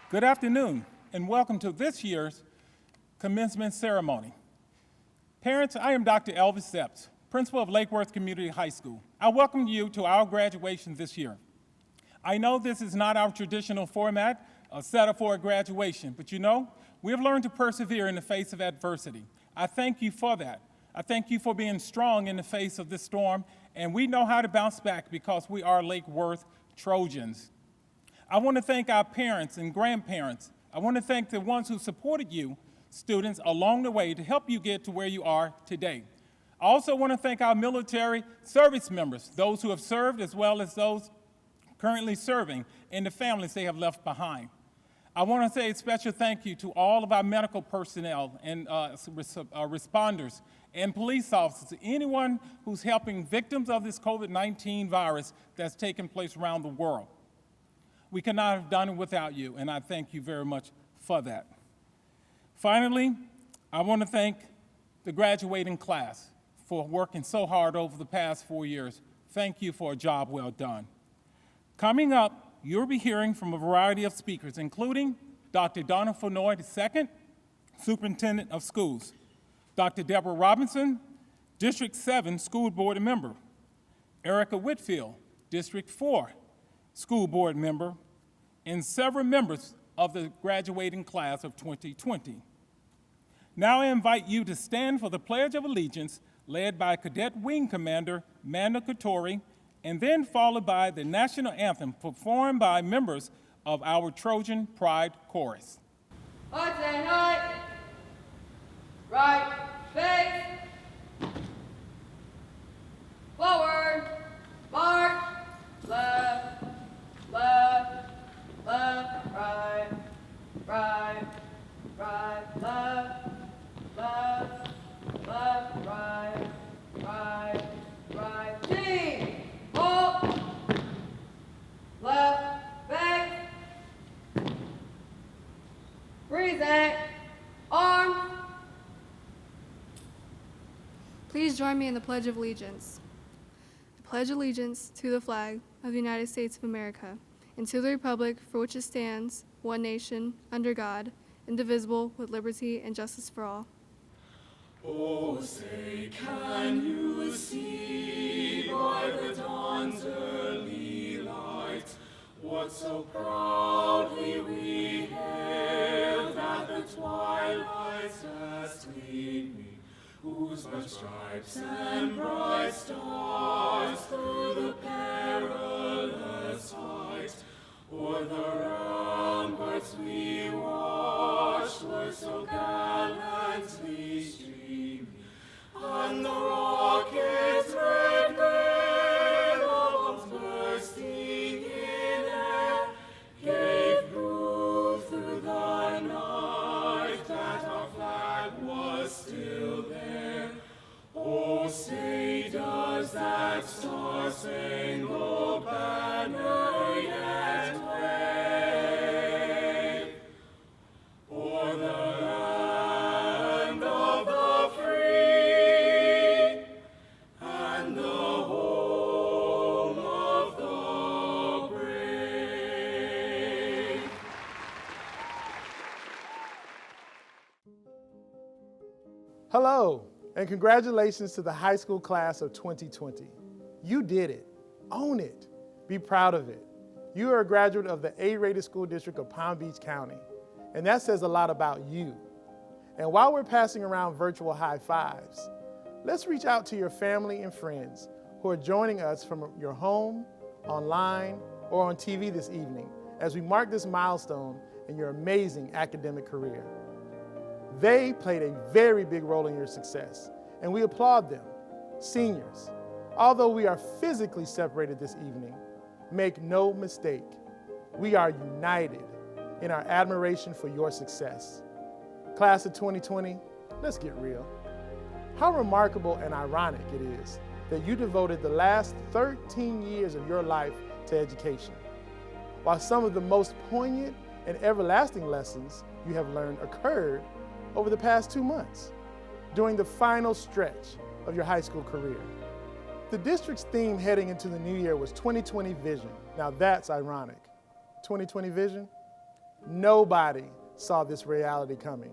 Good afternoon, and welcome to this year's commencement ceremony. Parents, I am Dr. Elvis Epps, principal of Lake Worth Community High School. I welcome you to our graduation this year. I know this is not our traditional format, a setup for a graduation, but you know, we have learned to persevere in the face of adversity. I thank you for that. I thank you for being strong in the face of this storm, and we know how to bounce back because we are Lake Worth Trojans. I want to thank our parents and grandparents. I want to thank the ones who supported you, students, along the way to help you get to where you are today. I also want to thank our military service members, those who have served as well as those currently serving, and the families they have left behind. I want to say a special thank you to all of our medical personnel and responders and police officers, anyone who's helping victims of this COVID-19 virus that's taking place around the world. We could not have done it without you, and I thank you very much for that. Finally, I want to thank the graduating class for working so hard over the past 4 years. Thank you for a job well done. Coming up, you'll be hearing from a variety of speakers, including Dr. Donna Fenoy II, Superintendent of Schools, Dr. Deborah Robinson, District 7 School Board Member, Erica Whitfield, District 4 School Board Member, and several members of the graduating class of 2020. Now I invite you to stand for the Pledge of Allegiance led by Cadet Wing Commander Manda Katori, and then followed by the National Anthem performed by members of our Trojan Pride Chorus. Right and right face, forward, march, left, left, left, right, right, right, left, left, left, right, right, right. Team, hold, left, back, present, arms. Please join me in the Pledge of Allegiance. I pledge allegiance to the flag of the United States of America and to the republic for which it stands, one nation, under God, indivisible, with liberty and justice for all. Oh, say, can you see by the dawn's early light what so proudly we hailed at the twilight's last gleaming, whose bright stripes and bright stars through the perilous fight o'er the ramparts we watched were so gallantly streaming, and the rocket's red glare of bursting in air gave proof through the night that our flag was still there. Oh, say, does that star-spangled banner yet wave o'er the land of the free and the home of the brave? Hello, and congratulations to the high school class of 2020. You did it. Own it. Be proud of it. You are a graduate of the A-rated school district of Palm Beach County, and that says a lot about you. And while we're passing around virtual high fives, let's reach out to your family and friends who are joining us from your home, online, or on TV this evening as we mark this milestone in your amazing academic career. They played a very big role in your success, and we applaud them. Seniors, although we are physically separated this evening, make no mistake, we are united in our admiration for your success. Class of 2020, let's get real. How remarkable and ironic it is that you devoted the last 13 years of your life to education, while some of the most poignant and everlasting lessons you have learned occurred over the past 2 months, during the final stretch of your high school career. The district's theme heading into the new year was 2020 Vision. Now that's ironic. 2020 Vision? Nobody saw this reality coming.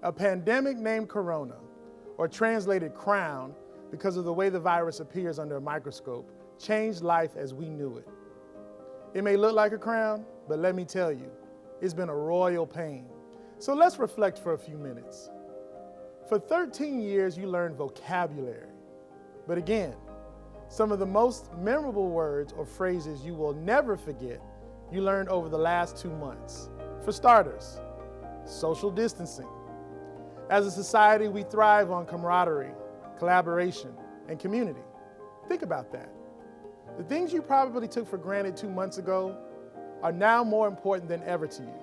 A pandemic named Corona, or translated crown because of the way the virus appears under a microscope, changed life as we knew it. It may look like a crown, but let me tell you, it's been a royal pain. So let's reflect for a few minutes. For 13 years, you learned vocabulary. But again, some of the most memorable words or phrases you will never forget, you learned over the last 2 months. For starters, social distancing. As a society, we thrive on camaraderie, collaboration, and community. Think about that. The things you probably took for granted 2 months ago are now more important than ever to you.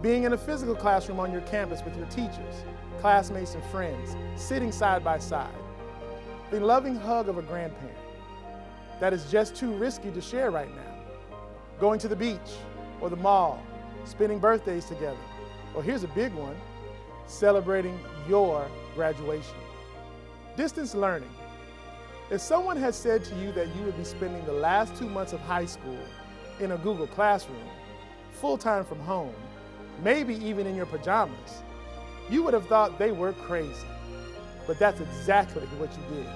Being in a physical classroom on your campus with your teachers, classmates, and friends, sitting side by side. The loving hug of a grandparent that is just too risky to share right now. Going to the beach or the mall, spending birthdays together, or here's a big one, celebrating your graduation. Distance learning. If someone had said to you that you would be spending the last 2 months of high school in a Google Classroom, full-time from home, maybe even in your pajamas, you would have thought they were crazy. But that's exactly what you did.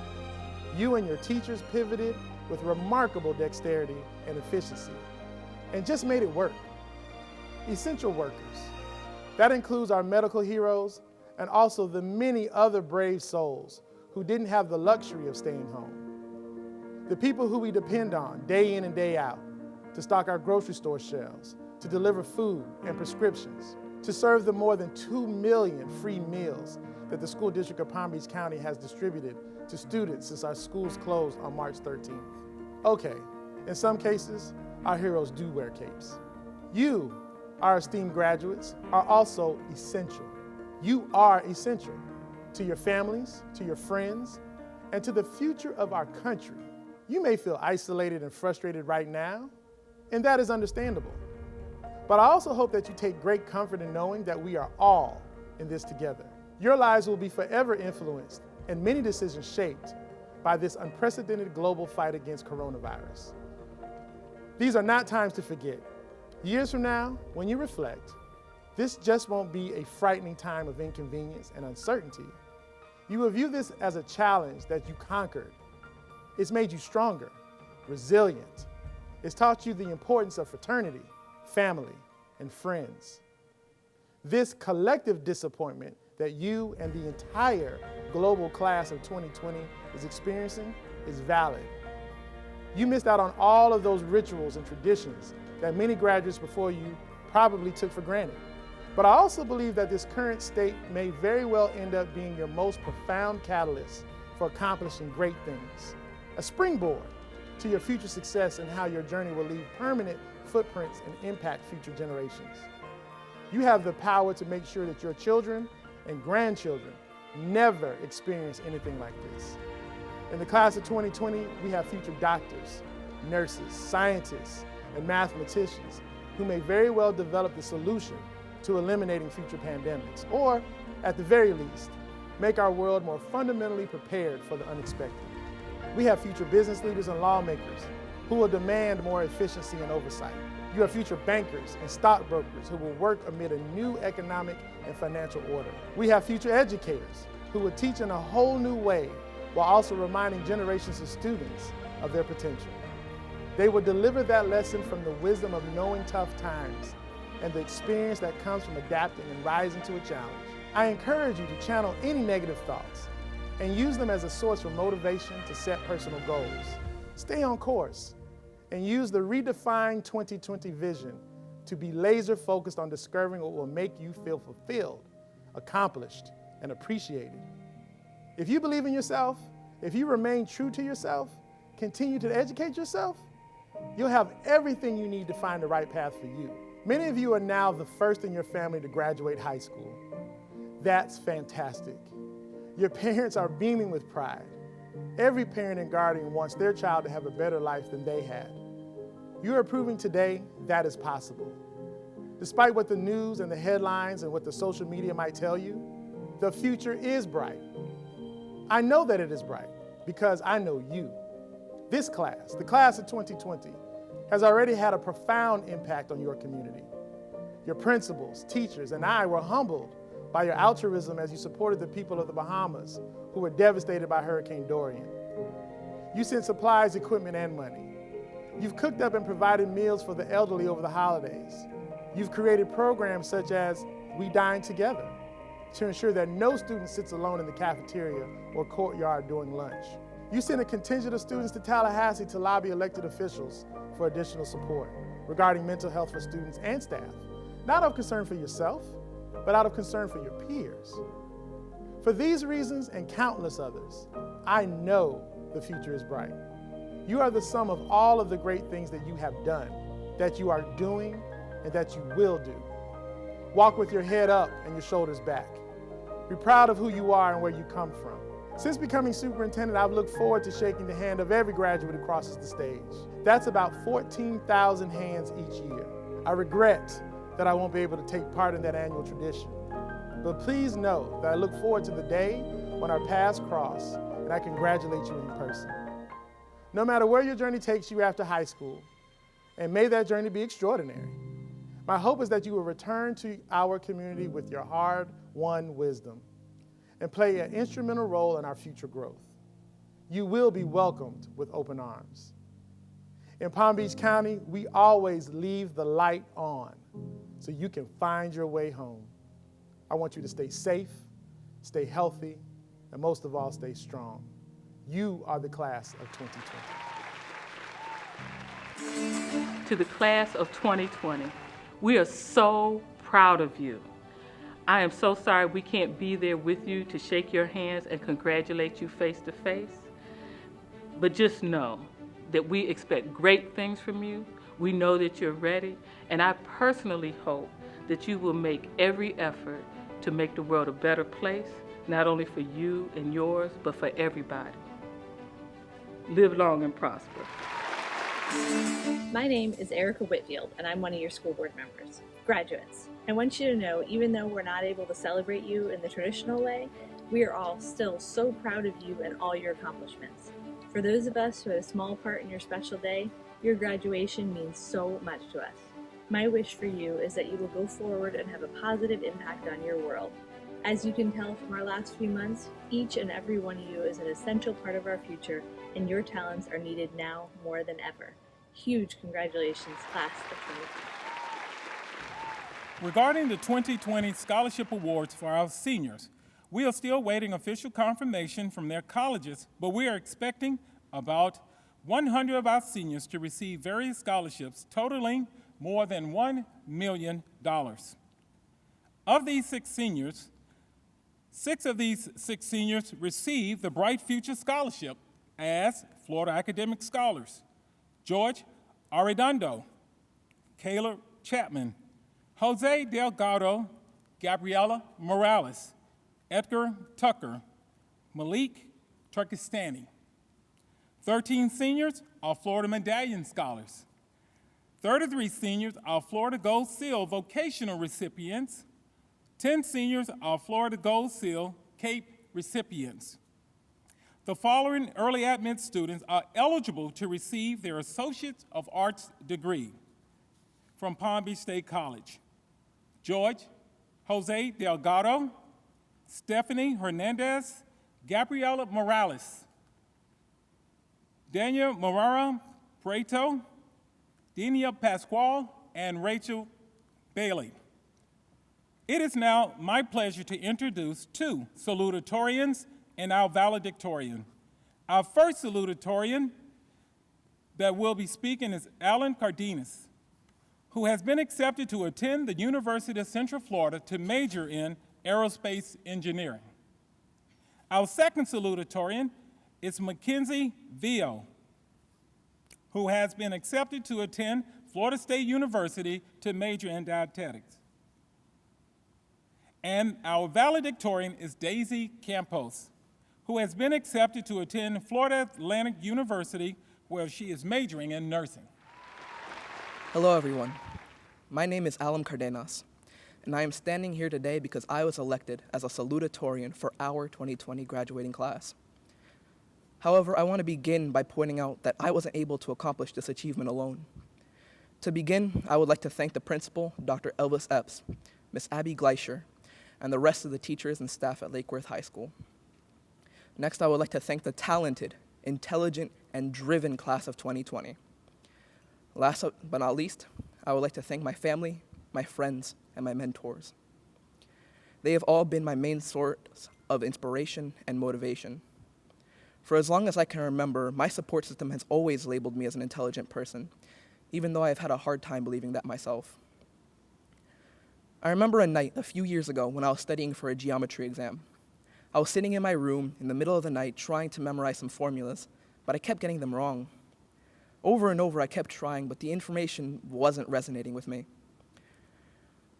You and your teachers pivoted with remarkable dexterity and efficiency and just made it work. Essential workers. That includes our medical heroes and also the many other brave souls who didn't have the luxury of staying home. The people who we depend on day in and day out to stock our grocery store shelves, to deliver food and prescriptions, to serve the more than 2 million free meals that the School District of Palm Beach County has distributed to students since our schools closed on March 13th. Okay, in some cases, our heroes do wear capes. You, our esteemed graduates, are also essential. You are essential to your families, to your friends, and to the future of our country. You may feel isolated and frustrated right now, and that is understandable. But I also hope that you take great comfort in knowing that we are all in this together. Your lives will be forever influenced and many decisions shaped by this unprecedented global fight against coronavirus. These are not times to forget. Years from now, when you reflect, this just won't be a frightening time of inconvenience and uncertainty. You will view this as a challenge that you conquered. It's made you stronger, resilient. It's taught you the importance of fraternity, family, and friends. This collective disappointment that you and the entire global class of 2020 is experiencing is valid. You missed out on all of those rituals and traditions that many graduates before you probably took for granted. But I also believe that this current state may very well end up being your most profound catalyst for accomplishing great things. A springboard to your future success and how your journey will leave permanent footprints and impact future generations. You have the power to make sure that your children and grandchildren never experience anything like this. In the class of 2020, we have future doctors, nurses, scientists, and mathematicians who may very well develop the solution to eliminating future pandemics, or at the very least, make our world more fundamentally prepared for the unexpected. We have future business leaders and lawmakers who will demand more efficiency and oversight. You have future bankers and stockbrokers who will work amid a new economic and financial order. We have future educators who will teach in a whole new way while also reminding generations of students of their potential. They will deliver that lesson from the wisdom of knowing tough times and the experience that comes from adapting and rising to a challenge. I encourage you to channel any negative thoughts and use them as a source for motivation to set personal goals. Stay on course and use the redefined 2020 vision to be laser focused on discovering what will make you feel fulfilled, accomplished, and appreciated. If you believe in yourself, if you remain true to yourself, continue to educate yourself, you'll have everything you need to find the right path for you. Many of you are now the first in your family to graduate high school. That's fantastic. Your parents are beaming with pride. Every parent and guardian wants their child to have a better life than they had. You are proving today that is possible. Despite what the news and the headlines and what the social media might tell you, the future is bright. I know that it is bright because I know you. This class, the class of 2020, has already had a profound impact on your community. Your principals, teachers, and I were humbled by your altruism as you supported the people of the Bahamas who were devastated by Hurricane Dorian. You sent supplies, equipment, and money. You've cooked up and provided meals for the elderly over the holidays. You've created programs such as We Dine Together to ensure that no student sits alone in the cafeteria or courtyard during lunch. You sent a contingent of students to Tallahassee to lobby elected officials for additional support regarding mental health for students and staff, not out of concern for yourself, but out of concern for your peers. For these reasons and countless others, I know the future is bright. You are the sum of all of the great things that you have done, that you are doing, and that you will do. Walk with your head up and your shoulders back. Be proud of who you are and where you come from. Since becoming superintendent, I've looked forward to shaking the hand of every graduate who crosses the stage. That's about 14,000 hands each year. I regret that I won't be able to take part in that annual tradition. But please know that I look forward to the day when our paths cross and I congratulate you in person. No matter where your journey takes you after high school, and may that journey be extraordinary. My hope is that you will return to our community with your hard-won wisdom and play an instrumental role in our future growth. You will be welcomed with open arms. In Palm Beach County, we always leave the light on so you can find your way home. I want you to stay safe, stay healthy, and most of all, stay strong. You are the class of 2020. To the class of 2020, we are so proud of you. I am so sorry we can't be there with you to shake your hands and congratulate you face to face. But just know that we expect great things from you. We know that you're ready, and I personally hope that you will make every effort to make the world a better place, not only for you and yours, but for everybody. Live long and prosper. My name is Erica Whitfield, and I'm one of your school board members. Graduates, I want you to know, even though we're not able to celebrate you in the traditional way, we are all still so proud of you and all your accomplishments. For those of us who had a small part in your special day, your graduation means so much to us. My wish for you is that you will go forward and have a positive impact on your world. As you can tell from our last few months, each and every one of you is an essential part of our future, and your talents are needed now more than ever. Huge congratulations, class of 2020. Regarding the 2020 scholarship awards for our seniors, we are still waiting official confirmation from their colleges, but we are expecting about 100 of our seniors to receive various scholarships totaling more than $1 million. Of these six of these seniors received the Bright Future Scholarship as Florida Academic Scholars: George Arredondo, Caleb Chapman, Jose Delgado, Gabriela Morales, Edgar Tucker, Malik Turkestani. 13 seniors are Florida Medallion Scholars. 33 seniors are Florida Gold Seal Vocational recipients. 10 seniors are Florida Gold Seal CAPE recipients. The following early admit students are eligible to receive their Associate of Arts degree from Palm Beach State College: George Jose Delgado, Stephanie Hernandez, Gabriela Morales, Daniel Morara Preto, Denia Pascual, and Rachel Bailey. It is now my pleasure to introduce two salutatorians and our valedictorian. Our first salutatorian that will be speaking is Alan Cardenas, who has been accepted to attend the University of Central Florida to major in aerospace engineering. Our second salutatorian is Mackenzie Vio, who has been accepted to attend Florida State University to major in dietetics. And our valedictorian is Daisy Campos, who has been accepted to attend Florida Atlantic University, where she is majoring in nursing. Hello, everyone. My name is Alan Cardenas, and I am standing here today because I was elected as a salutatorian for our 2020 graduating class. However, I want to begin by pointing out that I wasn't able to accomplish this achievement alone. To begin, I would like to thank the principal, Dr. Elvis Epps, Miss Abby Gleischer, and the rest of the teachers and staff at Lake Worth High School. Next, I would like to thank the talented, intelligent, and driven class of 2020. Last but not least, I would like to thank my family, my friends, and my mentors. They have all been my main source of inspiration and motivation. For as long as I can remember, my support system has always labeled me as an intelligent person, even though I have had a hard time believing that myself. I remember a night a few years ago when I was studying for a geometry exam. I was sitting in my room in the middle of the night trying to memorize some formulas, but I kept getting them wrong. Over and over I kept trying, but the information wasn't resonating with me.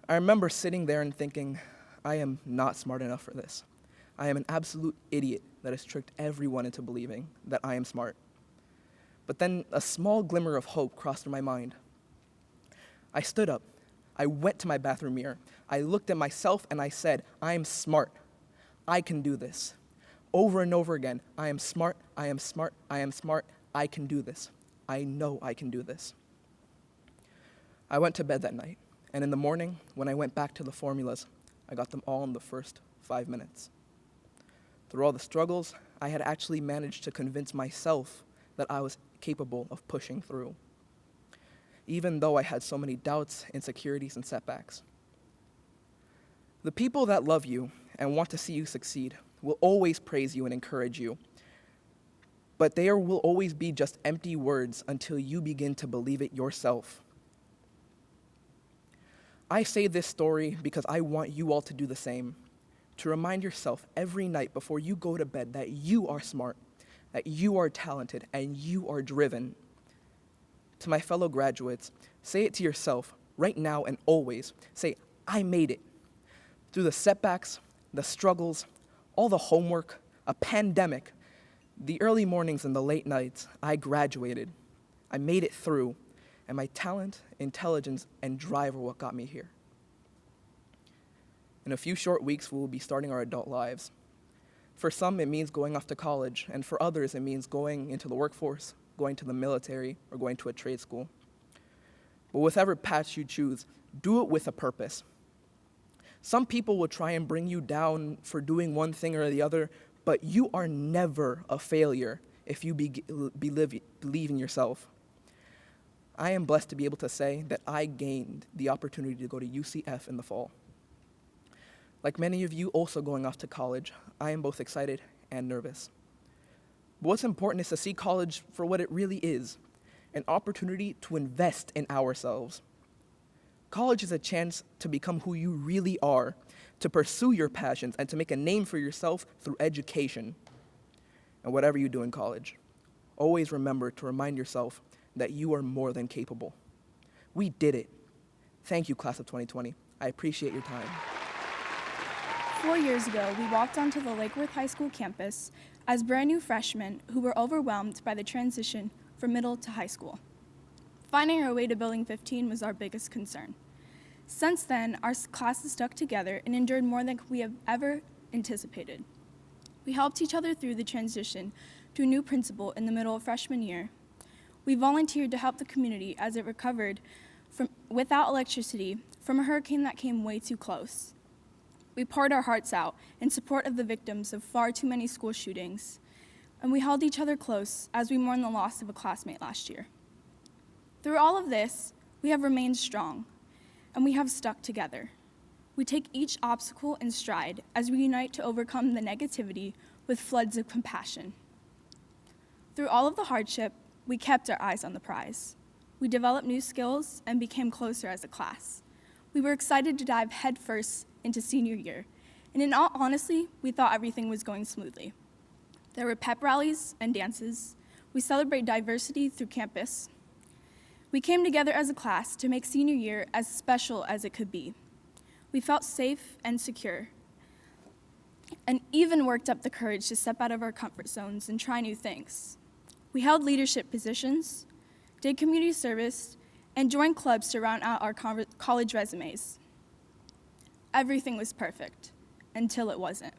I remember sitting there and thinking, I am not smart enough for this. I am an absolute idiot that has tricked everyone into believing that I am smart. But then a small glimmer of hope crossed through my mind. I stood up. I went to my bathroom mirror. I looked at myself and I said, I am smart. I can do this. Over and over again, I am smart, I am smart, I am smart, I can do this. I know I can do this. I went to bed that night, and in the morning, when I went back to the formulas, I got them all in the first 5 minutes. Through all the struggles, I had actually managed to convince myself that I was capable of pushing through, even though I had so many doubts, insecurities, and setbacks. The people that love you and want to see you succeed will always praise you and encourage you, but there will always be just empty words until you begin to believe it yourself. I say this story because I want you all to do the same, to remind yourself every night before you go to bed that you are smart, that you are talented, and you are driven. To my fellow graduates, say it to yourself right now and always. Say, I made it. Through the setbacks, the struggles, all the homework, a pandemic, the early mornings and the late nights, I graduated. I made it through, and my talent, intelligence, and drive are what got me here. In a few short weeks, we will be starting our adult lives. For some, it means going off to college, and for others, it means going into the workforce, going to the military, or going to a trade school. But whatever path you choose, do it with a purpose. Some people will try and bring you down for doing one thing or the other, but you are never a failure if you believe in yourself. I am blessed to be able to say that I gained the opportunity to go to UCF in the fall. Like many of you also going off to college, I am both excited and nervous. But what's important is to see college for what it really is, an opportunity to invest in ourselves. College is a chance to become who you really are, to pursue your passions, and to make a name for yourself through education. And whatever you do in college, always remember to remind yourself that you are more than capable. We did it. Thank you, class of 2020. I appreciate your time. 4 years ago, we walked onto the Lake Worth High School campus as brand new freshmen who were overwhelmed by the transition from middle to high school. Finding our way to Building 15 was our biggest concern. Since then, our class has stuck together and endured more than we have ever anticipated. We helped each other through the transition to a new principal in the middle of freshman year. We volunteered to help the community as it recovered without electricity from a hurricane that came way too close. We poured our hearts out in support of the victims of far too many school shootings, and we held each other close as we mourned the loss of a classmate last year. Through all of this, we have remained strong, and we have stuck together. We take each obstacle in stride as we unite to overcome the negativity with floods of compassion. Through all of the hardship, we kept our eyes on the prize. We developed new skills and became closer as a class. We were excited to dive headfirst into senior year, and in all honesty, we thought everything was going smoothly. There were pep rallies and dances. We celebrate diversity through campus. We came together as a class to make senior year as special as it could be. We felt safe and secure, and even worked up the courage to step out of our comfort zones and try new things. We held leadership positions, did community service, and joined clubs to round out our college resumes. Everything was perfect, until it wasn't.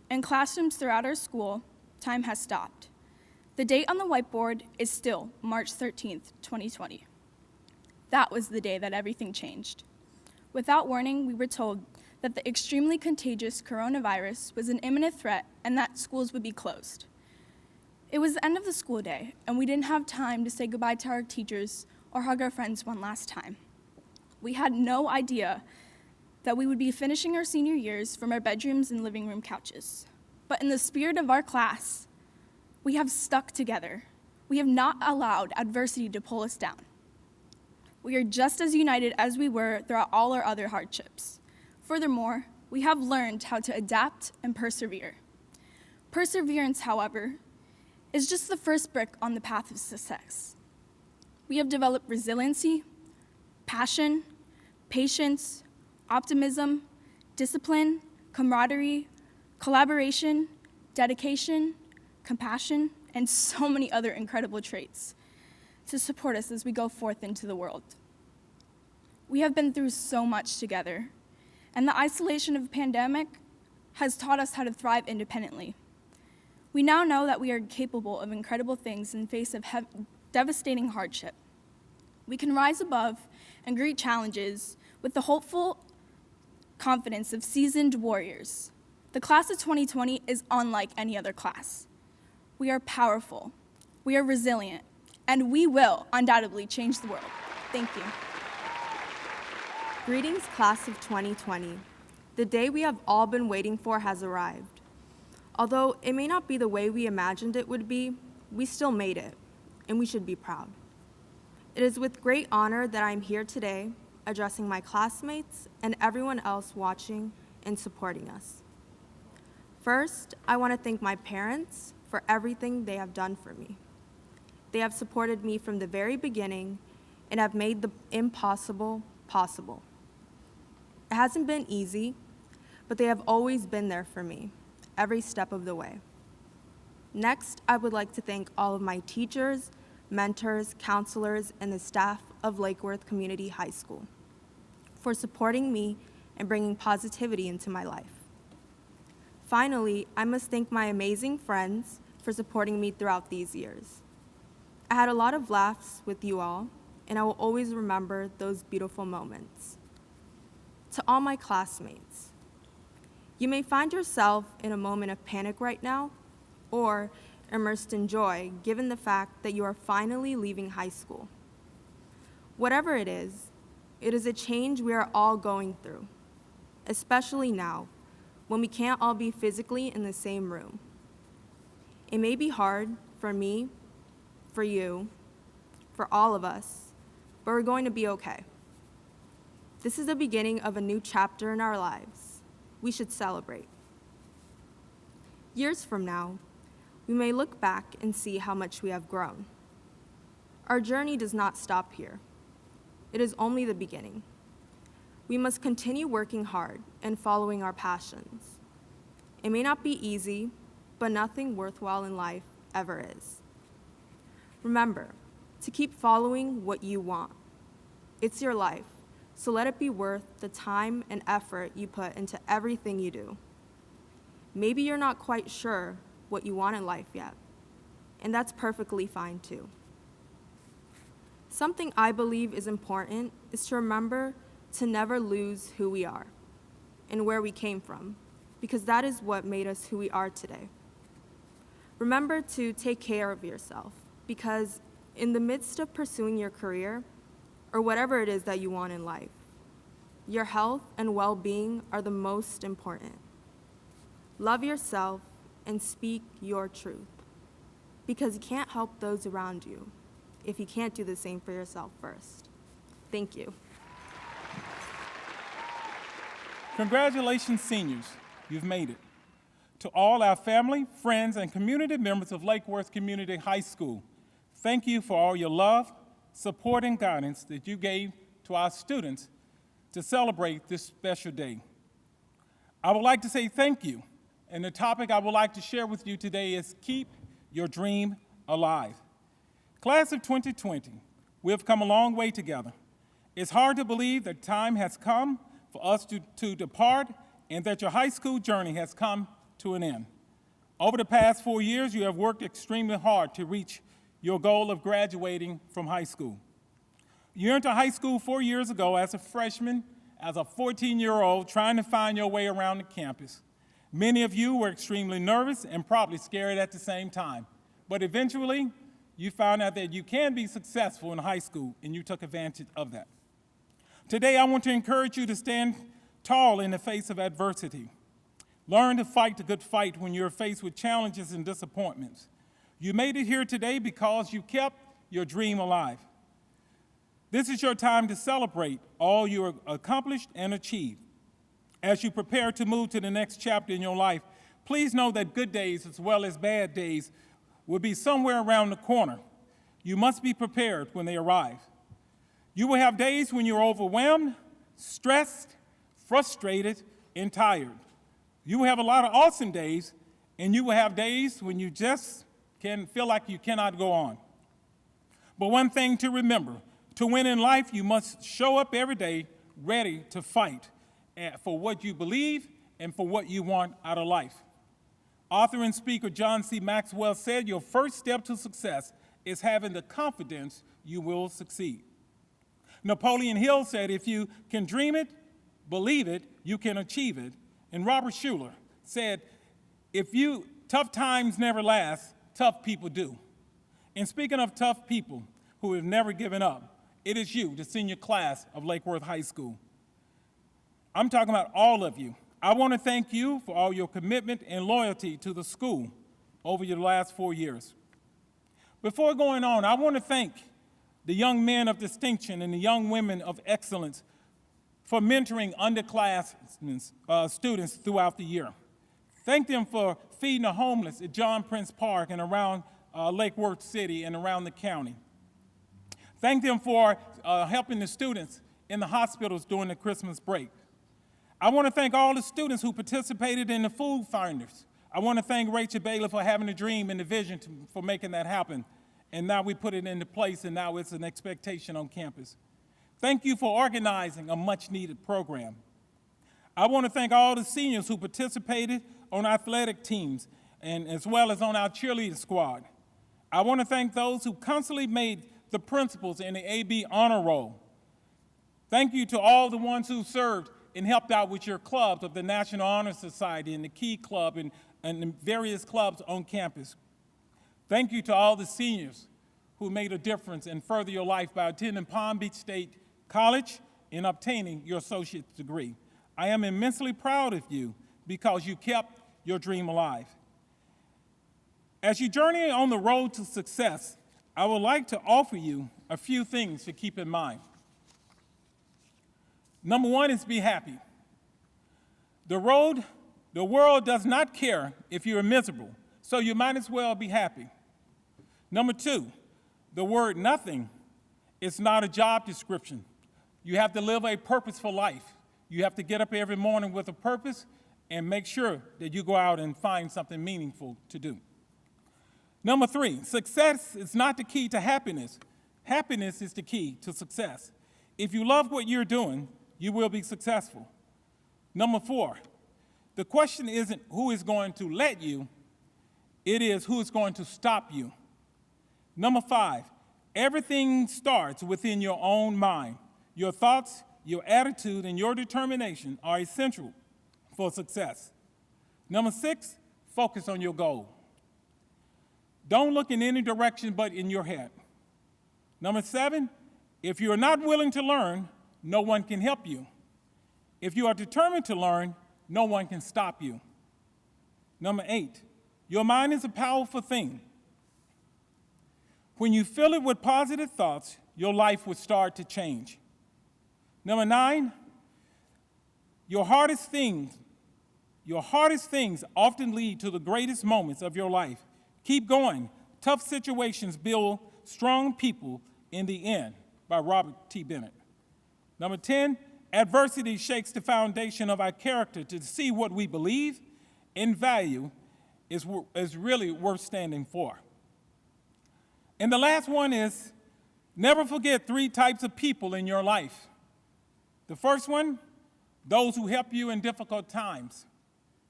In classrooms throughout our school, time has stopped. The date on the whiteboard is still March 13th, 2020. that was the day that everything changed. Without warning, we were told that the extremely contagious coronavirus was an imminent threat and that schools would be closed. It was the end of the school day, and we didn't have time to say goodbye to our teachers or hug our friends one last time. We had no idea that we would be finishing our senior years from our bedrooms and living room couches. But in the spirit of our class, we have stuck together. We have not allowed adversity to pull us down. We are just as united as we were throughout all our other hardships. Furthermore, we have learned how to adapt and persevere. Perseverance, however, is just the first brick on the path of success. We have developed resiliency, passion, patience, optimism, discipline, camaraderie, collaboration, dedication, compassion, and so many other incredible traits to support us as we go forth into the world. We have been through so much together, and the isolation of the pandemic has taught us how to thrive independently. We now know that we are capable of incredible things in the face of devastating hardship. We can rise above and greet challenges with the hopeful confidence of seasoned warriors. The class of 2020 is unlike any other class. We are powerful, we are resilient, and we will undoubtedly change the world. Thank you. Greetings, class of 2020. The day we have all been waiting for has arrived. Although it may not be the way we imagined it would be, we still made it, and we should be proud. It is with great honor that I am here today, addressing my classmates and everyone else watching and supporting us. First, I want to thank my parents for everything they have done for me. They have supported me from the very beginning and have made the impossible possible. It hasn't been easy, but they have always been there for me, every step of the way. Next, I would like to thank all of my teachers, mentors, counselors, and the staff of Lake Worth Community High School for supporting me and bringing positivity into my life. Finally, I must thank my amazing friends for supporting me throughout these years. I had a lot of laughs with you all, and I will always remember those beautiful moments. To all my classmates, you may find yourself in a moment of panic right now, or immersed in joy given the fact that you are finally leaving high school. Whatever it is a change we are all going through, especially now, when we can't all be physically in the same room. It may be hard for me, for you, for all of us, but we're going to be okay. This is the beginning of a new chapter in our lives. We should celebrate. Years from now, we may look back and see how much we have grown. Our journey does not stop here. It is only the beginning. We must continue working hard and following our passions. It may not be easy, but nothing worthwhile in life ever is. Remember to keep following what you want. It's your life, so let it be worth the time and effort you put into everything you do. Maybe you're not quite sure what you want in life yet, and that's perfectly fine too. Something I believe is important is to remember to never lose who we are and where we came from, because that is what made us who we are today. Remember to take care of yourself, because in the midst of pursuing your career, or whatever it is that you want in life, your health and well-being are the most important. Love yourself and speak your truth, because you can't help those around you if you can't do the same for yourself first. Thank you. Congratulations, seniors. You've made it. To all our family, friends, and community members of Lake Worth Community High School, thank you for all your love, support, and guidance that you gave to our students to celebrate this special day. I would like to say thank you, and the topic I would like to share with you today is Keep Your Dream Alive. Class of 2020, we have come a long way together. It's hard to believe that time has come for us to depart and that your high school journey has come to an end. Over the past 4 years, you have worked extremely hard to reach your goal of graduating from high school. You entered high school 4 years ago as a freshman, as a 14-year-old trying to find your way around the campus. Many of you were extremely nervous and probably scared at the same time. But eventually, you found out that you can be successful in high school, and you took advantage of that. Today, I want to encourage you to stand tall in the face of adversity. Learn to fight the good fight when you're faced with challenges and disappointments. You made it here today because you kept your dream alive. This is your time to celebrate all you accomplished and achieved. As you prepare to move to the next chapter in your life, please know that good days as well as bad days will be somewhere around the corner. You must be prepared when they arrive. You will have days when you're overwhelmed, stressed, frustrated, and tired. You will have a lot of awesome days, and you will have days when you just can feel like you cannot go on. But one thing to remember, to win in life, you must show up every day ready to fight for what you believe and for what you want out of life. Author and speaker John C. Maxwell said, your first step to success is having the confidence you will succeed. Napoleon Hill said, if you can dream it, believe it, you can achieve it. And Robert Schuller said, tough times never last, tough people do. And speaking of tough people who have never given up, it is you, the senior class of Lake Worth High School. I'm talking about all of you. I want to thank you for all your commitment and loyalty to the school over your last 4 years. Before going on, I want to thank the young men of distinction and the young women of excellence for mentoring underclassmen students throughout the year. Thank them for feeding the homeless at John Prince Park and around Lake Worth City and around the county. Thank them for helping the students in the hospitals during the Christmas break. I want to thank all the students who participated in the food finders. I want to thank Rachel Bailey for having a dream and the vision for making that happen. And now we put it into place, and now it's an expectation on campus. Thank you for organizing a much-needed program. I want to thank all the seniors who participated on athletic teams and as well as on our cheerleading squad. I want to thank those who constantly made the principals in the AB honor roll. Thank you to all the ones who served and helped out with your clubs of the National Honor Society and the Key Club and various clubs on campus. Thank you to all the seniors who made a difference and further your life by attending Palm Beach State College and obtaining your associate's degree. I am immensely proud of you because you kept your dream alive. As you journey on the road to success, I would like to offer you a few things to keep in mind. Number one is be happy. The world does not care if you're miserable, so you might as well be happy. Number two, the word nothing is not a job description. You have to live a purposeful life. You have to get up every morning with a purpose and make sure that you go out and find something meaningful to do. Number three, success is not the key to happiness. Happiness is the key to success. If you love what you're doing, you will be successful. Number four, the question isn't who is going to let you, it is who is going to stop you. Number five, everything starts within your own mind. Your thoughts, your attitude, and your determination are essential for success. Number six, focus on your goal. Don't look in any direction but in your head. Number seven, if you are not willing to learn, no one can help you. If you are determined to learn, no one can stop you. Number eight, your mind is a powerful thing. When you fill it with positive thoughts, your life will start to change. Number nine, your hardest things often lead to the greatest moments of your life. Keep going. Tough situations build strong people in the end, by Robert T. Bennett. Number 10, adversity shakes the foundation of our character to see what we believe and value is really worth standing for. And the last one is, never forget 3 types of people in your life. The first one, those who help you in difficult times.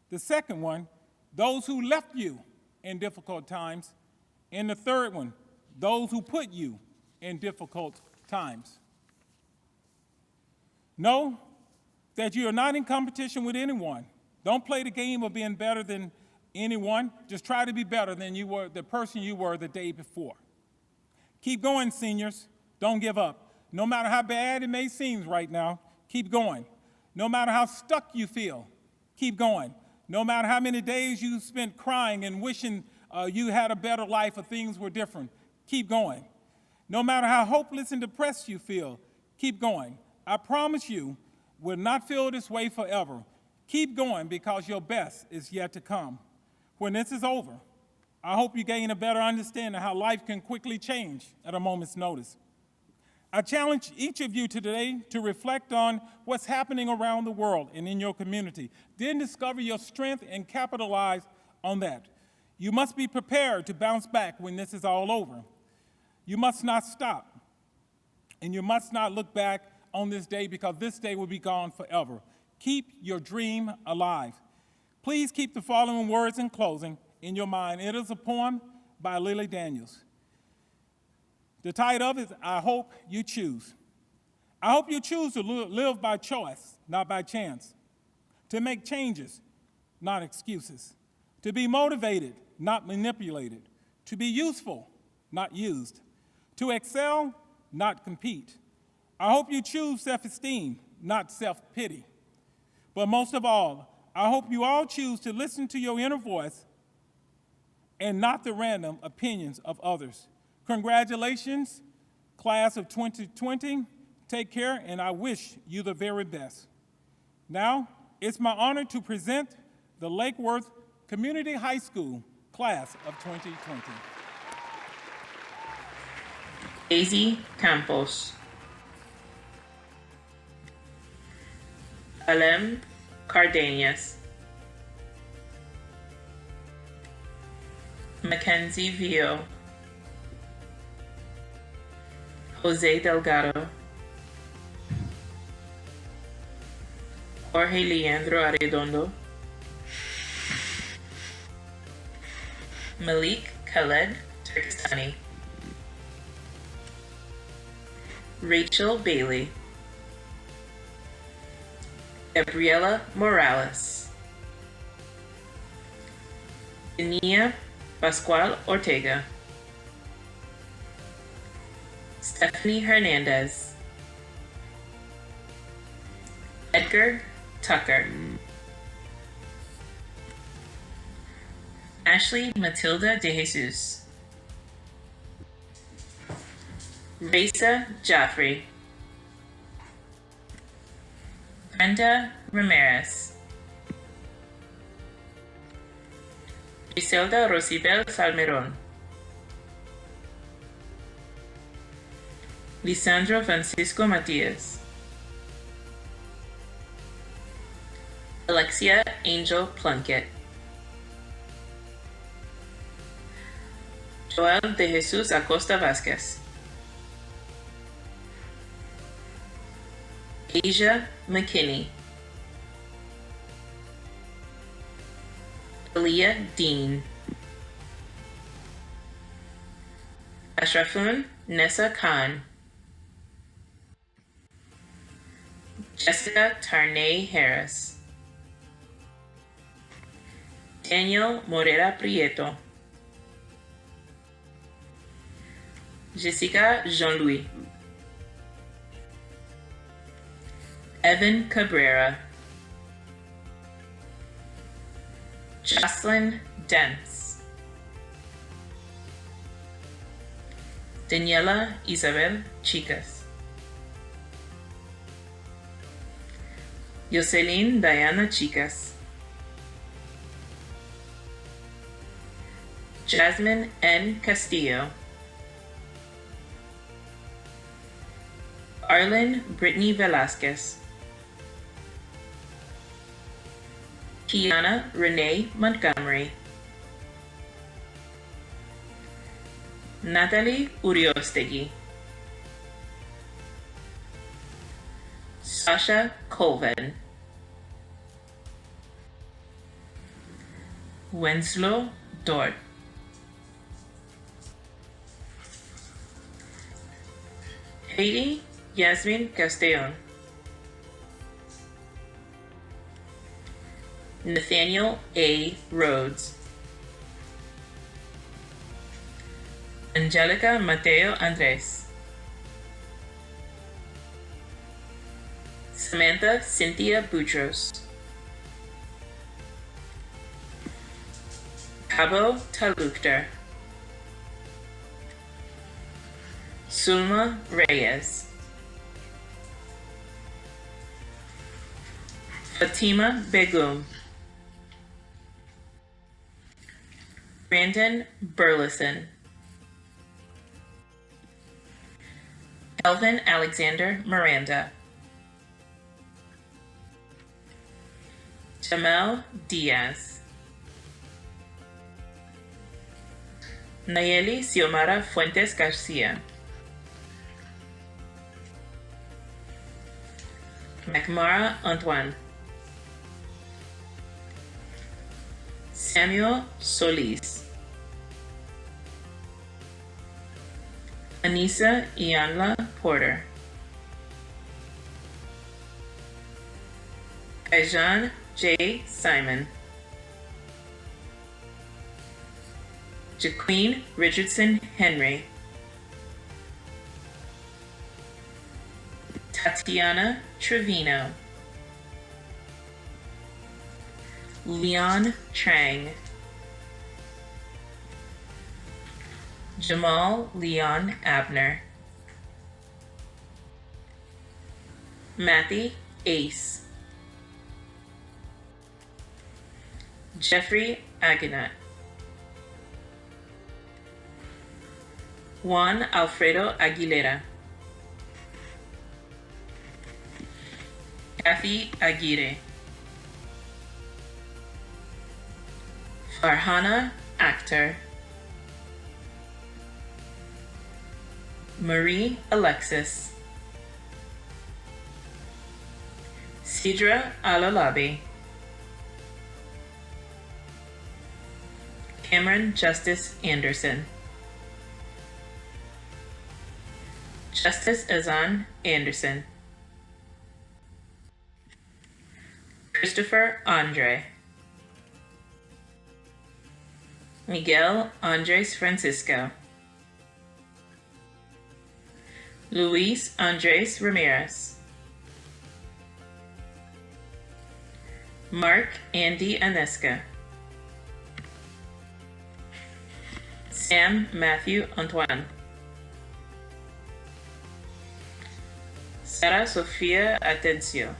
The second one, those who left you in difficult times. And the third one, those who put you in difficult times. Know that you are not in competition with anyone. Don't play the game of being better than anyone. Just try to be better than you were, the person you were the day before. Keep going, seniors. Don't give up. No matter how bad it may seem right now, keep going. No matter how stuck you feel, keep going. No matter how many days you spent crying and wishing you had a better life or things were different, keep going. No matter how hopeless and depressed you feel, keep going. I promise you will not feel this way forever. Keep going because your best is yet to come. When this is over, I hope you gain a better understanding of how life can quickly change at a moment's notice. I challenge each of you today to reflect on what's happening around the world and in your community. Then discover your strength and capitalize on that. You must be prepared to bounce back when this is all over. You must not stop, and you must not look back on this day because this day will be gone forever. Keep your dream alive. Please keep the following words in closing in your mind. It is a poem by Lily Daniels. The title of it is, I Hope You Choose. I hope you choose to live by choice, not by chance. To make changes, not excuses. To be motivated, not manipulated. To be useful, not used. To excel, not compete. I hope you choose self-esteem, not self-pity. But most of all, I hope you all choose to listen to your inner voice and not the random opinions of others. Congratulations, class of 2020. Take care, and I wish you the very best. Now, it's my honor to present the Lake Worth Community High School class of 2020. Daisy Campos. Alem Cardenas. Mackenzie Vio. Jose Delgado. Jorge Leandro Arredondo. Malik Khaled Turkestani. Rachel Bailey. Gabriela Morales. Enia Pascual Ortega. Stephanie Hernandez. Edgar Tucker. Ashley Matilda De Jesus. Raisa Jaffrey. Brenda Ramirez. Griselda Rosibel Salmeron. Lisandro Francisco Matias. Alexia Angel Plunkett. Joel De Jesus Acosta Vasquez. Asia McKinney. Aaliyah Dean. Ashrafun Nessa Khan. Jessica Tarnay Harris. Daniel Morera Prieto. Jessica Jean-Louis. Evan Cabrera. Jocelyn Dents. Daniela Isabel Chicas. Jocelyn Diana Chicas. Jasmine N. Castillo. Arlen Brittany Velasquez. Kiana Renee Montgomery. Natalie Uriostegui. Sasha Colvin. Winslow Dort. Haiti Yasmin Castellon. Nathaniel A. Rhodes, Angelica Mateo Andres, Samantha Cynthia Boutros, Cabo Talukdar, Sulma Reyes, Fatima Begum, Brandon Burleson, Elvin Alexander Miranda, Jamel Diaz, Nayeli Xiomara Fuentes Garcia, McMara Antoine, Samuel Solis, Anissa Ianla Porter, Kaijan J. Simon, Jaqueen Richardson Henry, Tatiana Trevino, Leon Trang, Jamal Leon Abner, Matthew Ace, Jeffrey Aguinat, Juan Alfredo Aguilera, Kathy Aguirre, Farhana Akhtar, Marie Alexis, Sidra Alalabi, Cameron Justice Anderson, Justice Azan Anderson, Christopher Andre, Miguel Andres Francisco, Luis Andres Ramirez, Mark Andy Aneska, Sam Matthew Antoine, Sara Sofia Atencio,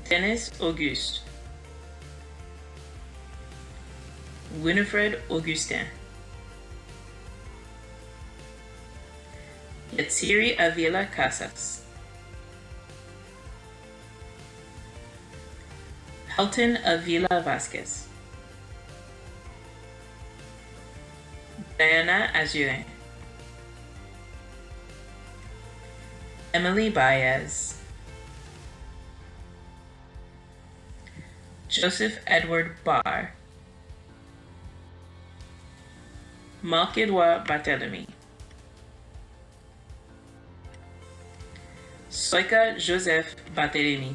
Dennis Auguste, Winifred Augustin, Yatsiri Avila Casas, Helton Avila Vasquez, Diana Azure, Emily Baez, Joseph Edward Barr, Marc-Edouard Barthélemy, Soika Joseph Barthélemy,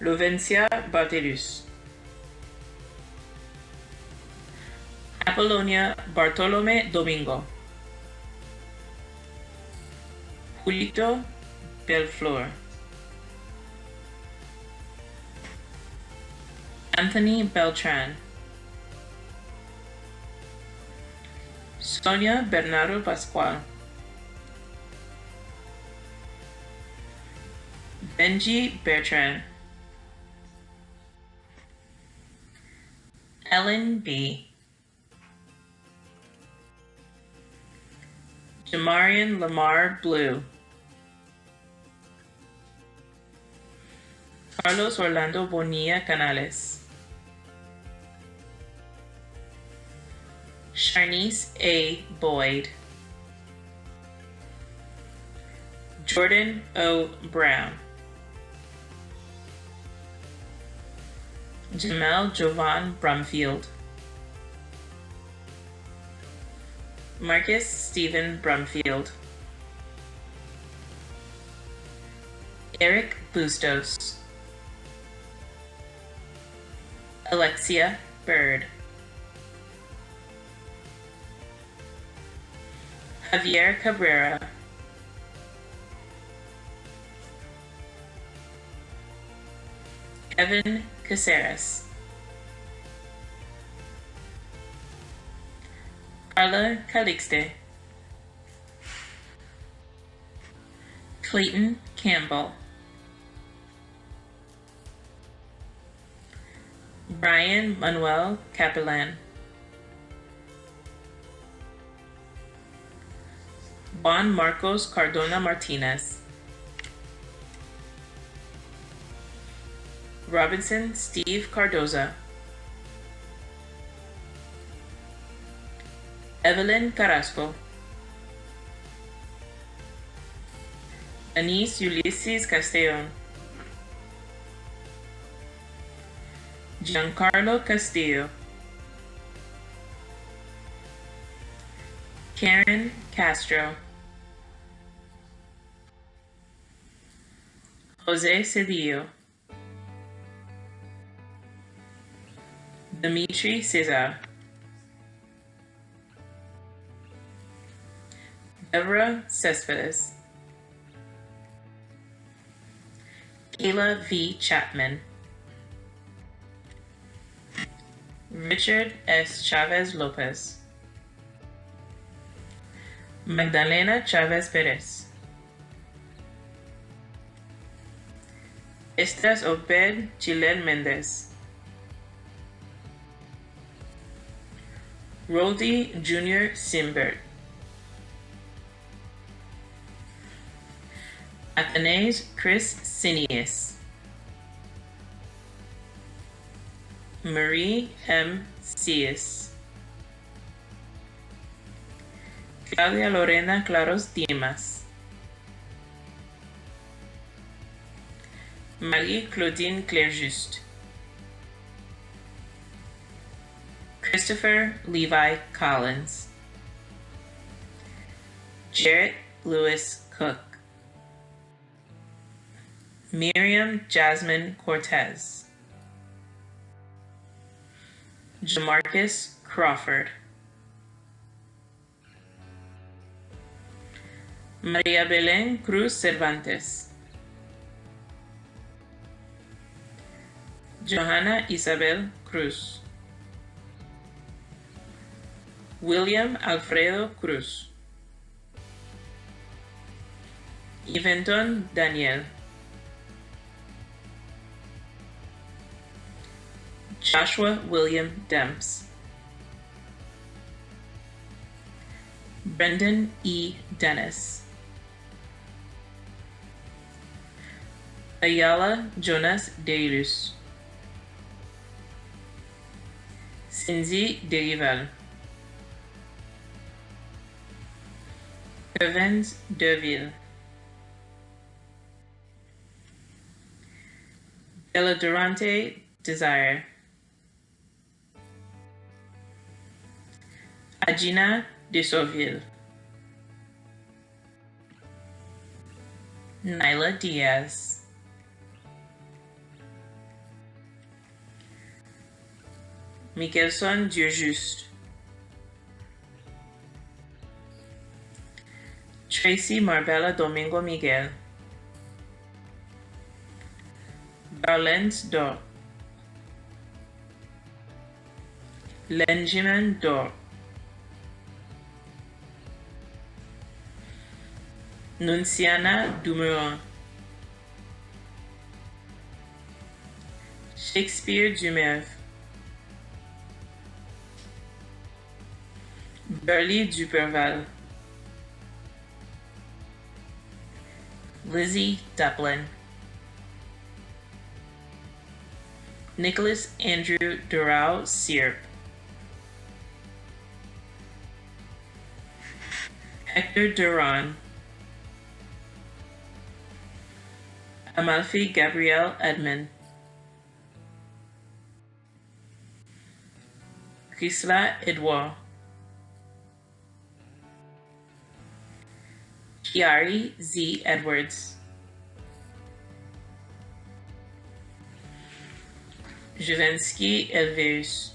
Lovencia Bartelus, Apollonia Bartolome Domingo, Julito Belflor, Anthony Beltran, Sonia Bernardo Pascual, Benji Bertrand, Ellen B., Jamarian Lamar Blue, Carlos Orlando Bonilla Canales, Sharnice A. Boyd, Jordan O. Brown, Jamel Jovan Brumfield, Marcus Stephen Brumfield, Eric Bustos, Alexia Bird, Javier Cabrera, Kevin Caceres, Carla Calixte, Clayton Campbell, Brian Manuel Capellan, Juan Marcos Cardona Martinez, Robinson Steve Cardoza, Evelyn Carrasco, Anís Ulysses Castellón, Giancarlo Castillo, Karen Castro, Jose Cedillo, Dimitri Cesar, Deborah Cespedes, Kayla V. Chapman, Richard S. Chavez Lopez, Magdalena Chavez Perez, Estras Obed Chilel Mendez, Rodi Jr. Simbert, Athanase Chris Sinius, Marie M. Cias, Claudia Lorena Claros Dimas, Marie Claudine Clairjuste, Christopher Levi Collins, Jarrett Lewis Cook, Miriam Jasmine Cortez, Jamarcus Crawford, Maria Belén Cruz Cervantes, Johanna Isabel Cruz, William Alfredo Cruz, Eventon Daniel, Joshua William Demps, Brendan E. Dennis, Ayala Jonas Deirus, Cindy Derival, Evans Deville, Deladurante Desire, Agina de Sauville, Nyla Diaz, Michelson Dieujuste, Tracy Marbella Domingo Miguel, Darlene Dor, Lenjiman Dor, Nunciana Dumoulin, Shakespeare Dumeuve, Burley Duperval, Lizzie Duplin, Nicholas Andrew Durao Sierp, Hector Duran, Amalfi Gabrielle Edmond, Chrysla Edouard, Chiari Z. Edwards, Juvensky Elvis,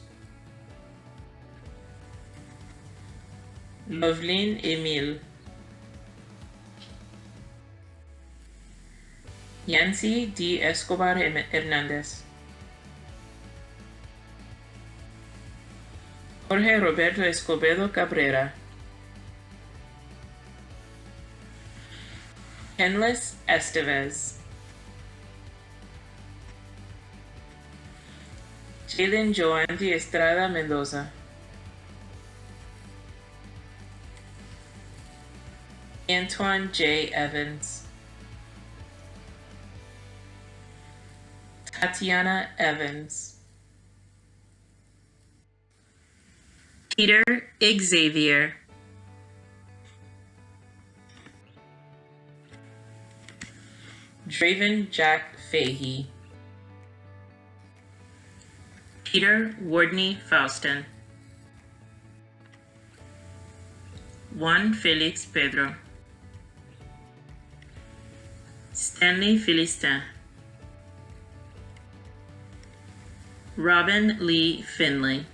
Loveline Emile, Yancy D. Escobar Hernandez, Jorge Roberto Escobedo Cabrera, Henless Estevez, Jalen Joanty Estrada Mendoza, Antoine J. Evans, Tatiana Evans, Peter Xavier, Draven Jack Fahey, Peter Wardney Faustin, Juan Felix Pedro, Stanley Philistin, Robin Lee Finley,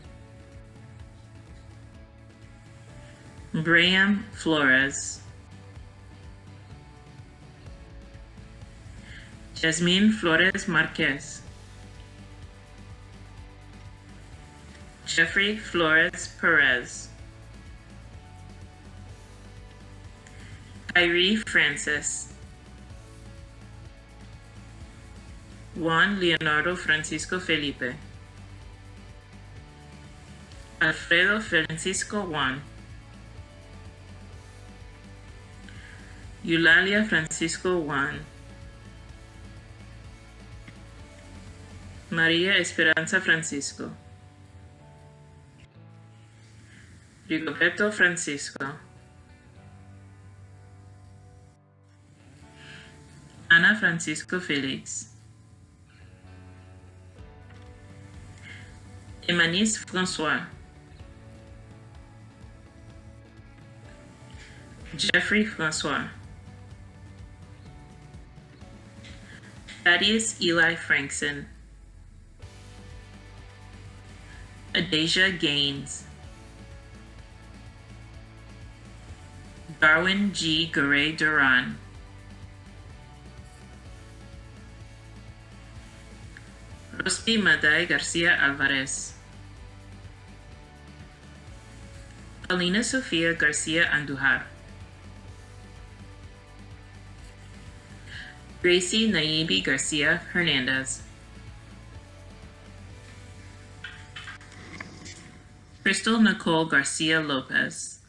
Braham Flores, Jasmine Flores Marquez, Jeffrey Flores Perez, Kyrie Francis, Juan Leonardo Francisco Felipe, Alfredo Francisco Juan, Eulalia Francisco Juan, María Esperanza Francisco, Rigoberto Francisco, Ana Francisco Felix, Emanis François, Jeffrey François, Thaddeus Eli Frankson, Adasia Gaines, Darwin G. Garay Duran, Rosby Maday Garcia Alvarez, Paulina Sofia Garcia Andujar, Gracie Naibi Garcia Hernandez, Crystal Nicole Garcia Lopez,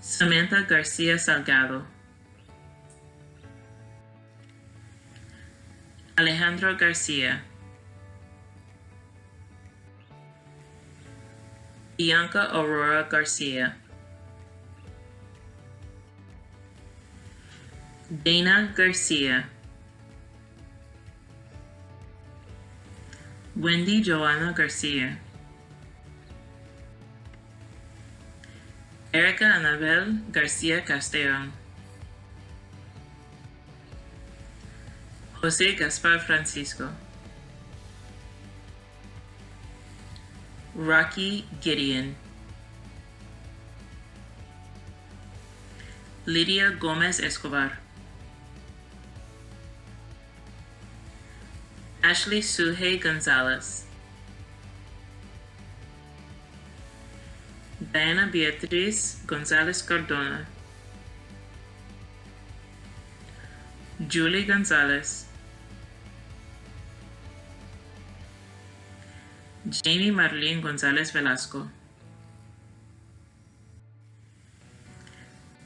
Samantha Garcia Salgado, Alejandro Garcia, Bianca Aurora Garcia, Dana Garcia, Wendy Joanna Garcia, Erica Anabel Garcia Castellon, Jose Gaspar Francisco, Rocky Gideon, Lydia Gomez Escobar, Ashley Suhey Gonzalez, Diana Beatriz Gonzalez Cardona, Julie Gonzalez, Jamie Marlene Gonzalez Velasco,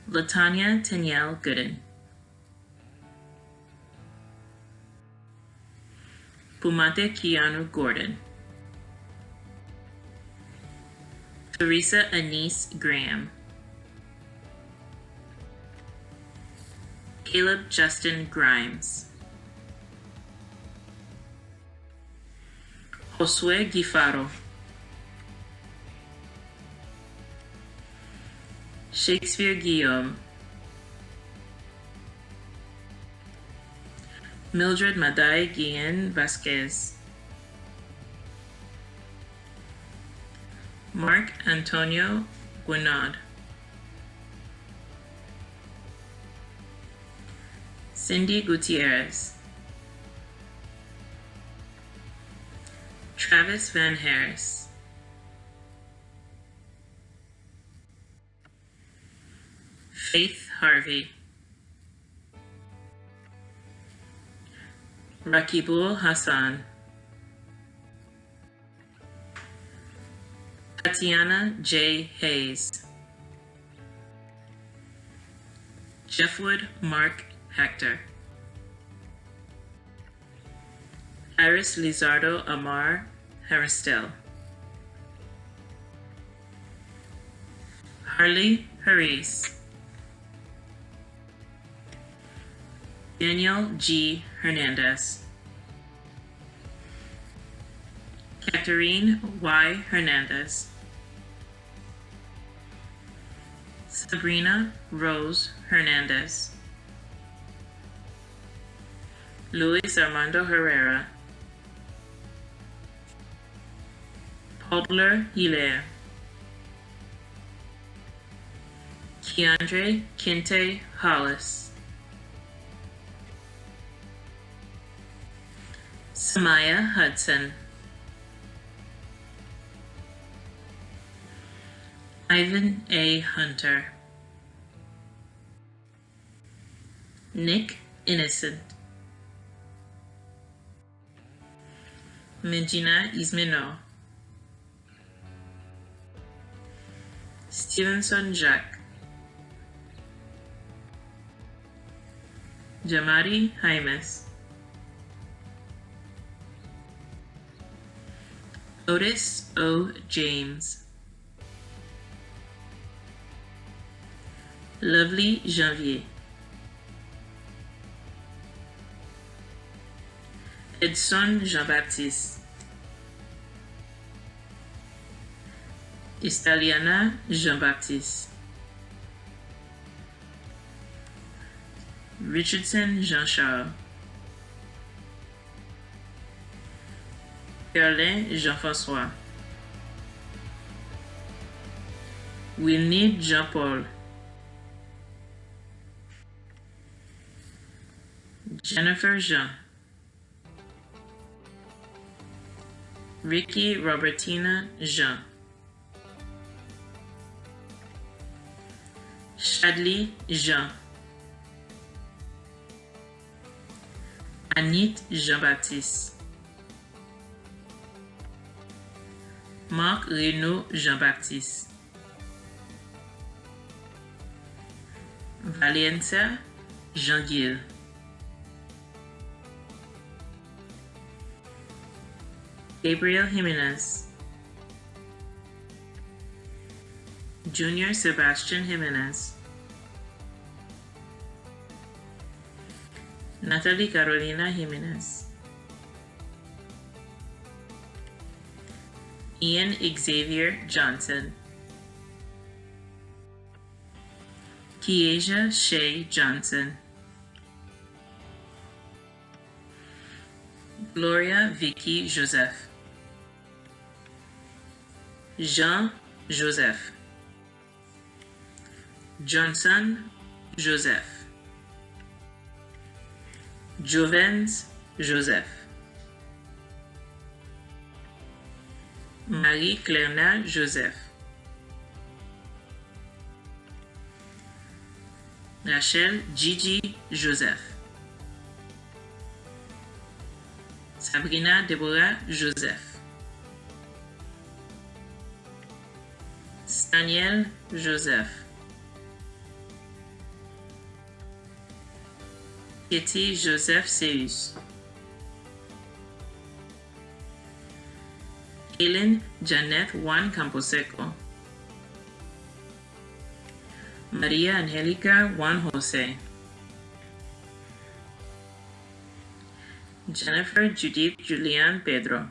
Latanya Tanielle Gooden, Pumate Keanu Gordon, Teresa Anise Graham, Caleb Justin Grimes, Josue Guifaro, Shakespeare Guillaume, Mildred Madai Guillen Vasquez, Mark Antonio Guinaud, Cindy Gutierrez, Travis Van Harris, Faith Harvey, Rakibul Hassan, Tatiana J. Hayes, Jeffwood Mark Hector, Iris Lizardo Amar Haristel, Harley Haris, Daniel G. Hernandez, Catherine Y. Hernandez, Sabrina Rose Hernandez, Luis Armando Herrera, Podler Hilaire, Keandre Kinte Hollis, Samaya Hudson, Ivan A. Hunter, Nick Innocent, Medina Ismeno, Stevenson Jacques, Jamari Jaimes, Otis O. James, Lovely Janvier, Edson Jean-Baptiste, Istaliana Jean-Baptiste, Richardson Jean-Charles, Perlin Jean-François, Wilney Jean-Paul, Jennifer Jean, Ricky Robertina Jean, Shadley Jean, Anit Jean-Baptiste, Marc Renaud Jean-Baptiste, Valencia Jean-Gil, Gabriel Jimenez, Junior Sebastian Jimenez, Natalie Carolina Jimenez, Ian Xavier Johnson, Kiesia Shea Johnson, Gloria Vicky Joseph, Jean Joseph, Johnson Joseph, Jovens Joseph, Marie Clerna Joseph, Rachel Gigi Joseph, Sabrina Deborah Joseph, Daniel Joseph, Kitty Joseph Seus, Helen Janet Juan Camposeco, Maria Angelica Juan Jose, Jennifer Judith Julian Pedro,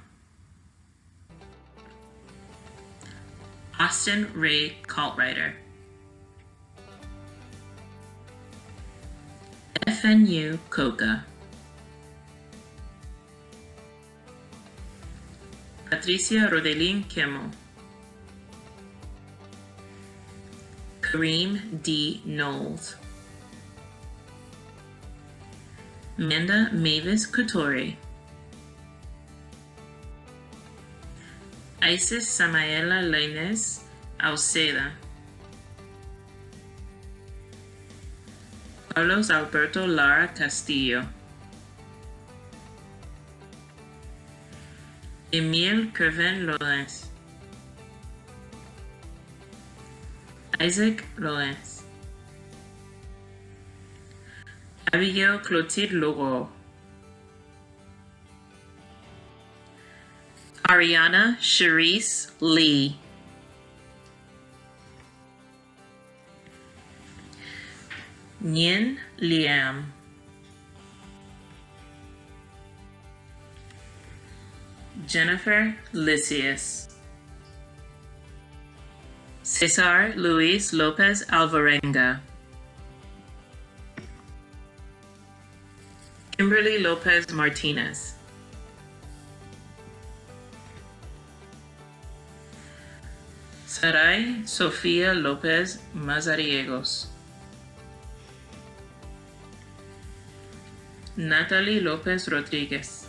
Austin Ray Kaltwriter, FNU Coca, Patricia Rodelin Kemmel. Kareem D. Knowles. Amanda Mavis Couture. Isis Samaela Lainez Alceda. Carlos Alberto Lara Castillo. Emile Kervin Lawrence. Isaac Lawrence. Abigail Clotilde Leroux. Ariana Cherise Lee. Nyin Liam. Jennifer Lysias. Cesar Luis Lopez Alvarenga. Kimberly Lopez Martinez. Saray Sofia Lopez Mazariegos. Natalie Lopez Rodriguez.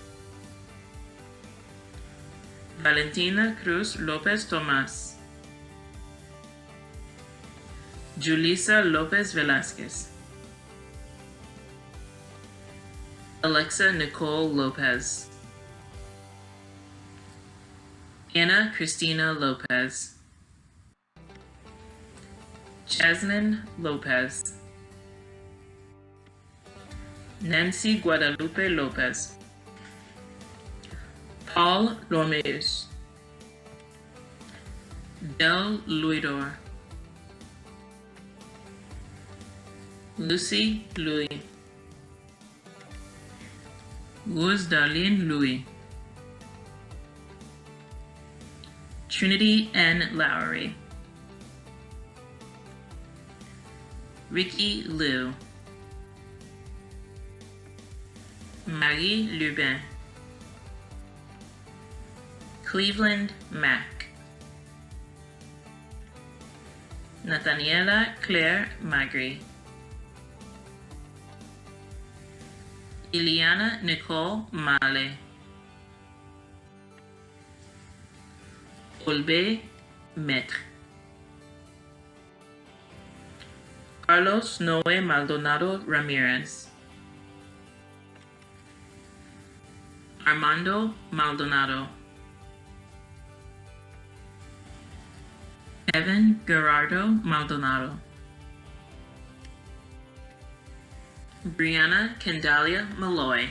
Valentina Cruz Lopez Tomás. Julissa Lopez Velasquez. Alexa Nicole Lopez. Anna Cristina Lopez. Jasmine Lopez. Nancy Guadalupe Lopez. Paul Lomeus. Del Luidor. Lucy Louis. Luz Darlene Louis. Trinity N. Lowry. Ricky Liu. Marie Lubin. Cleveland Mack. Nathaniela Claire Magri. Iliana Nicole Male. Olbe Maître. Carlos Noe Maldonado Ramirez. Armando Maldonado. Evan Gerardo Maldonado. Brianna Candalia Malloy.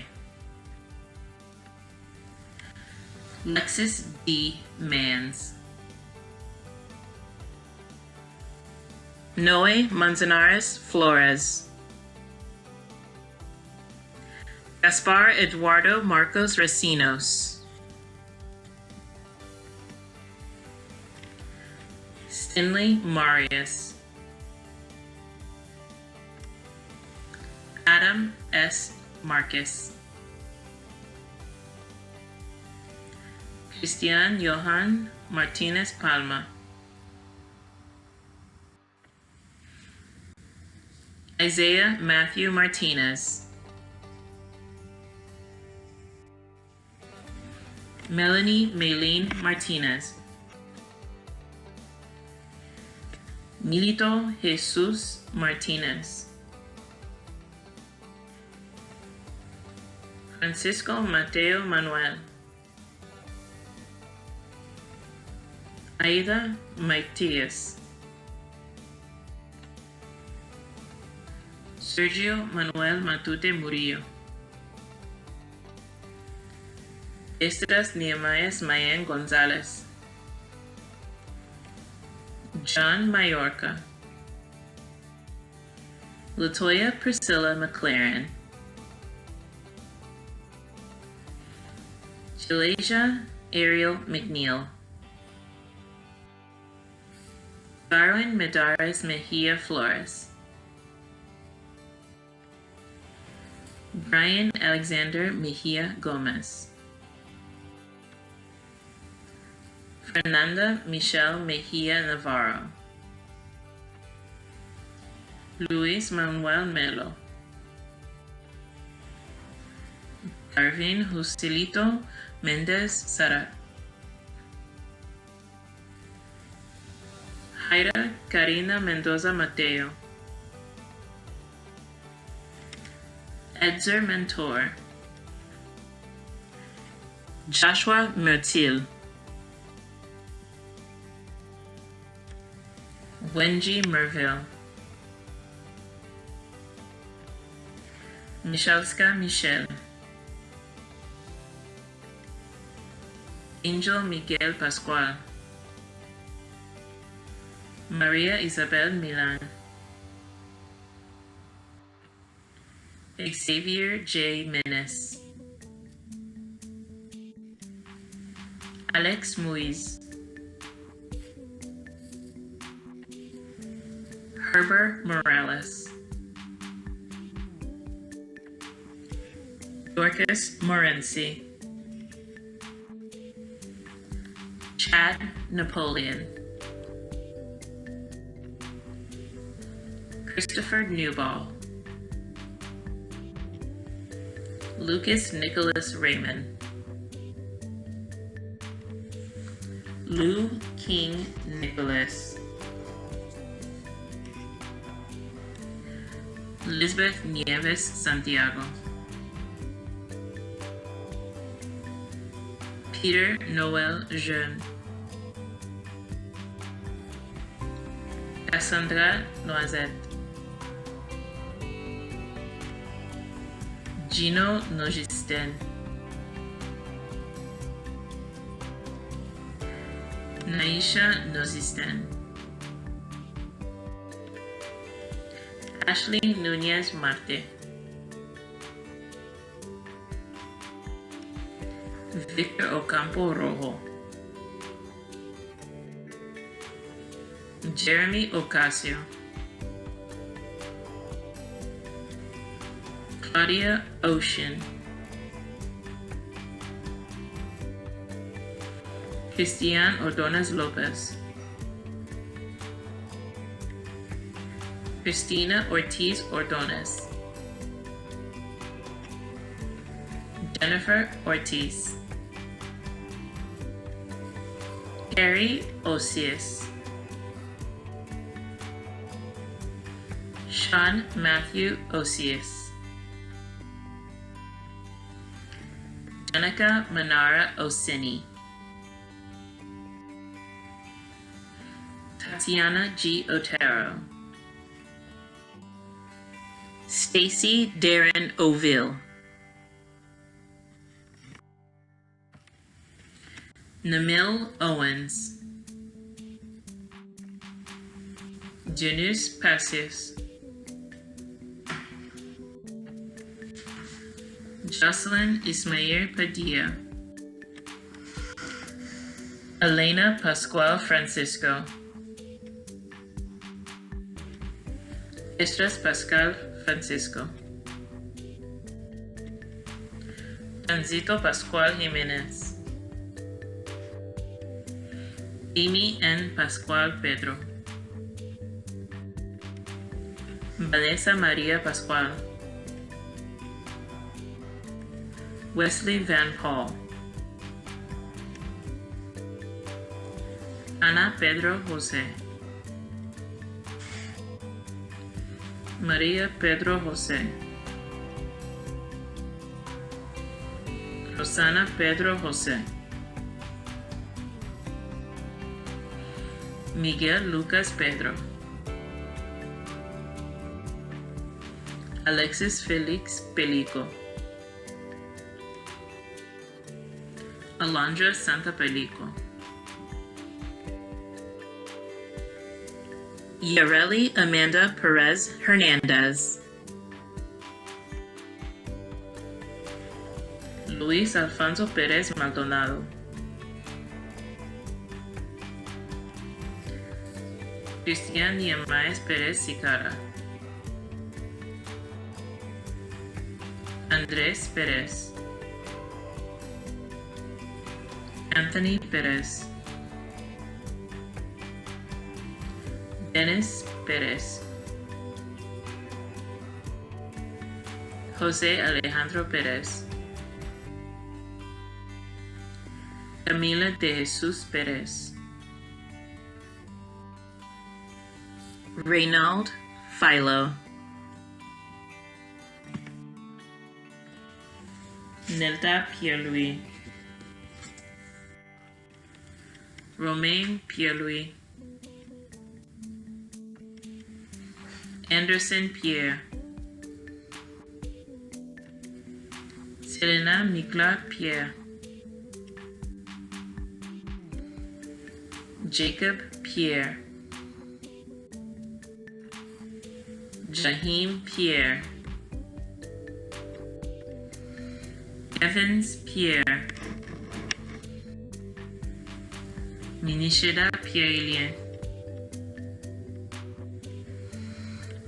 Lexis D. Mans. Noe Manzanares Flores. Gaspar Eduardo Marcos Racinos. Stanley Marius. Adam S. Marcus. Christian Johan Martinez Palma. Isaiah Matthew Martinez. Melanie Maylene Martinez. Milito Jesus Martinez. Francisco Mateo Manuel. Aida Maitias. Sergio Manuel Matute Murillo. Estras Nehemias Mayen Gonzalez. John Mayorka. Latoya Priscilla McLaren. Chilasia Ariel McNeil. Darwin Medares Mejia Flores. Brian Alexander Mejia Gomez. Fernanda Michelle Mejia Navarro, Luis Manuel Melo, Darvin Justilito Mendez Sarat, Jaira Karina Mendoza Mateo, Edzer Mentor, Joshua Mertil, Wenji Merville, Michalska Michelle, Angel Miguel Pascual, Maria Isabel Milan, Xavier J. Menes, Alex Muiz, Herbert Morales, Dorcas Morency, Chad Napoleon, Christopher Newball, Lucas Nicholas Raymond, Lou King Nicholas, Lisbeth Nieves Santiago, Peter Noel Jeune, Cassandra Noisette, Gino Nogisten, Naisha Nozisten, Ashley Nunez Marte, Victor Ocampo Rojo, Jeremy Ocasio, Claudia Ocean, Cristian Ordonez Lopez, Cristina Ortiz Ordonez, Jennifer Ortiz, Gary Osius, Sean Matthew Osius, Jenica Manara Osini, Tatiana G. Otero, Stacy Darren Oville, Namil Owens, Janus Passius, Jocelyn Ismael Padilla, Elena Pascual Francisco, Estras Pascal Francisco, Tanzito Pascual Jimenez, Amy N. Pascual Pedro, Vanessa Maria Pascual, Wesley Van Paul, Ana Pedro Jose, Maria Pedro Jose, Rosana Pedro Jose, Miguel Lucas Pedro, Alexis Felix Pelico, Alondra Santa Pelico, Yareli Amanda Perez Hernandez, Luis Alfonso Perez Maldonado, Cristian Niemais Perez Sicara, Andrés Perez, Anthony Perez, Dennis Perez, Jose Alejandro Perez, Camila de Jesus Perez, Reynald Philo, Nelda Pierre-Louis, Romain Pierre-Louis, Anderson Pierre, Selena Mikla Pierre, Jacob Pierre, Jahim Pierre, Evans Pierre, Minishida Pierre-Élien,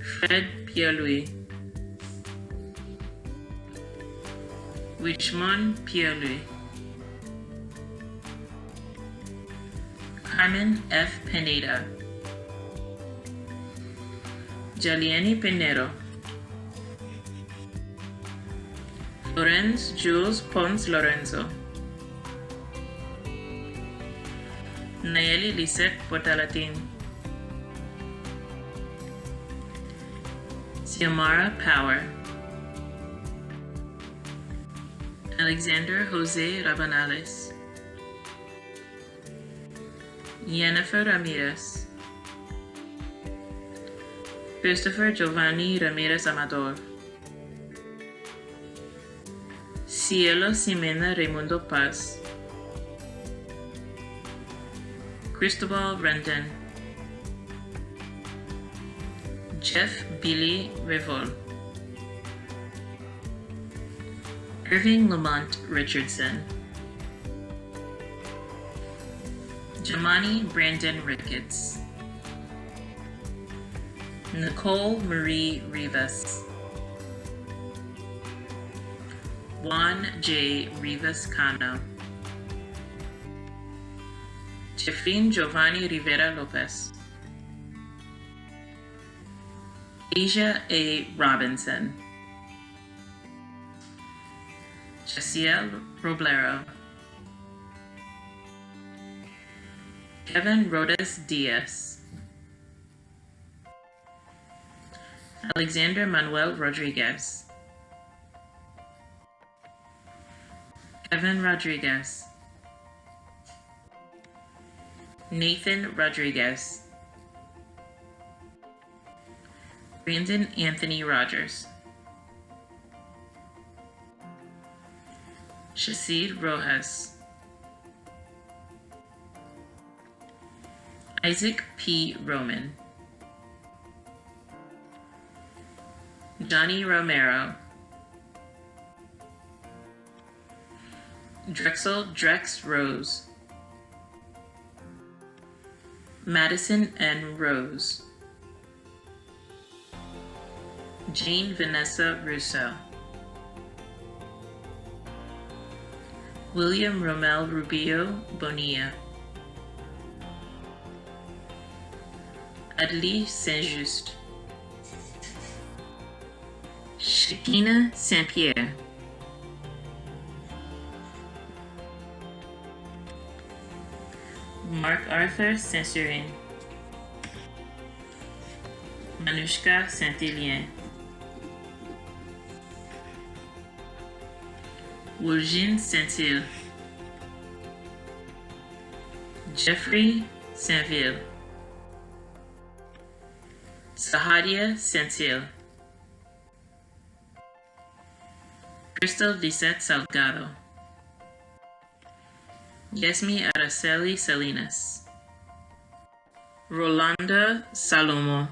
Fred Pierre-Louis, Richmond Pierre-Louis, Carmen F. Pineda, Jalieni Pinero, Lorenz Jules Pons Lorenzo, Nayeli Lisette Portalatin, Xiomara Power, Alexander Jose Rabanales, Yennefer Ramirez, Christopher Giovanni Ramirez Amador, Cielo Ximena Raimundo Paz, Cristobal Rendon, Jeff Billy Revol, Irving Lamont Richardson, Jamani Brandon Ricketts, Nicole Marie Rivas, Juan J. Rivas Cano, Jeffrey Giovanni Rivera Lopez, Asia A. Robinson, Jasiel Roblero, Kevin Rodas Diaz, Alexander Manuel Rodriguez, Kevin Rodriguez, Nathan Rodriguez, Brandon Anthony Rogers, Shacid Rojas, Isaac P. Roman, Johnny Romero, Drexel Drex Rose, Madison N. Rose, Jane Vanessa Russo, William Romel Rubio Bonilla, Adli Saint-Just, Shakina Saint-Pierre, Mark Arthur Saint-Surin, Manushka Saint-Élien, Woljin Saint-Ile, Jeffrey Saint-Ville, Sahadia Saint-Ile, Crystal Lisette Salgado, Yesmi Araceli Salinas, Rolanda Salomo,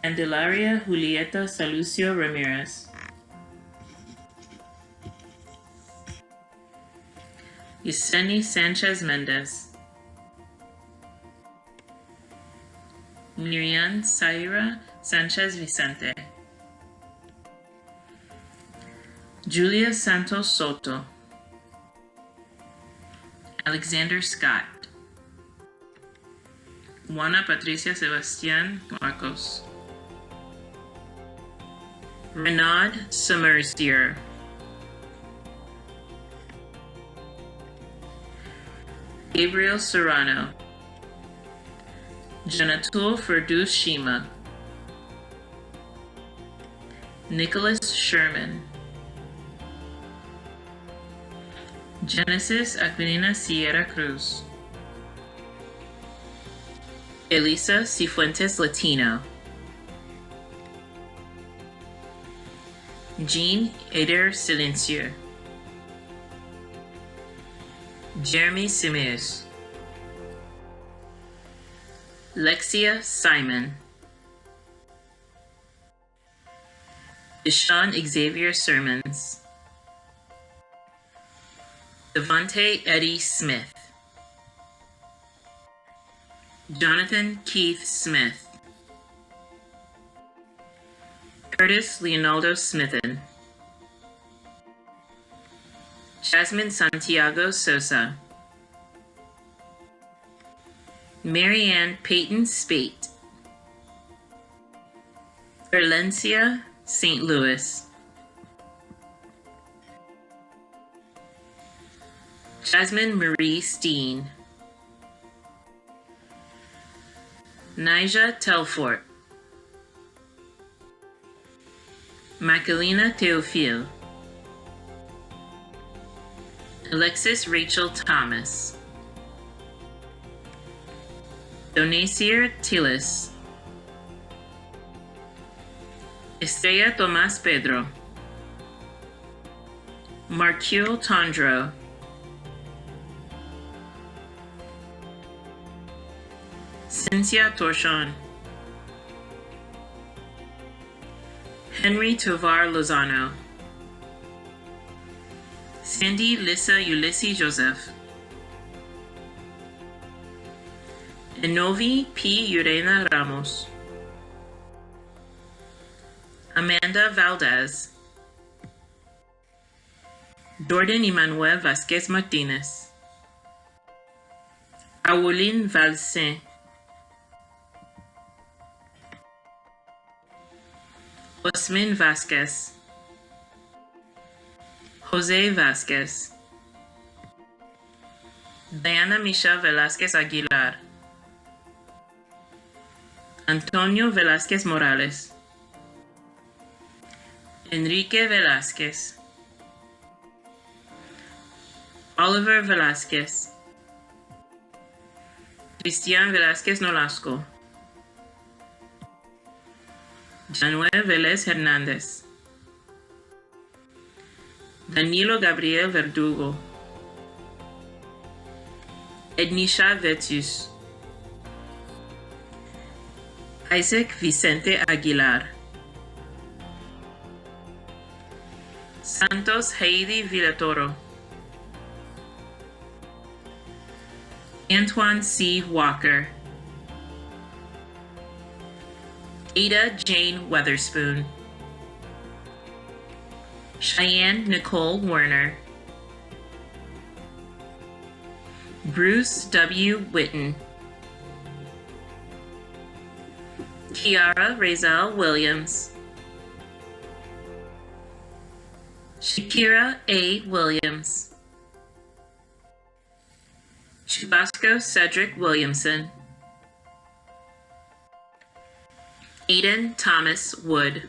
Candelaria Julieta Salucio Ramirez, Yesenia Sanchez Mendez, Miriam Saira Sanchez Vicente, Julia Santos Soto, Alexander Scott, Juana Patricia Sebastián Marcos, Renaud Summerstier, Gabriel Serrano, Janatul Ferdous Shima, Nicholas Sherman, Genesis Aquilina Sierra Cruz, Elisa Cifuentes Latino, Jean Eder Silencieux, Jeremy Simeus, Lexia Simon, Deshaun Xavier Sermons, Devontae Eddie Smith, Jonathan Keith Smith, Curtis Leonardo Smithen, Jasmine Santiago Sosa, Marianne Peyton Spate, Valencia St. Louis, Jasmine Marie Steen, Nija Telfort, Macarena Theophile, Alexis Rachel Thomas, Donasier Tillis, Estrella Tomás Pedro, Marcule Tondro, Cynthia Torchon, Henry Tovar Lozano, Sandy Lissa Ulysses Joseph, Enovi P. Urena Ramos, Amanda Valdez, Jordan Emmanuel Vasquez Martinez, Aulin Valsin, Osmin Vasquez, Jose Vasquez, Diana Misha Velázquez Aguilar, Antonio Velázquez Morales, Enrique Velázquez, Oliver Velázquez, Cristian Velázquez Nolasco, Januel Vélez Hernández, Danilo Gabriel Verdugo, Ednisha Vetus, Isaac Vicente Aguilar, Santos Heidi Villatoro, Antoine C. Walker, Ada Jane Weatherspoon, Cheyenne Nicole Werner, Bruce W. Witten, Kiara Razel Williams, Shakira A. Williams, Chubasco Cedric Williamson, Aiden Thomas Wood,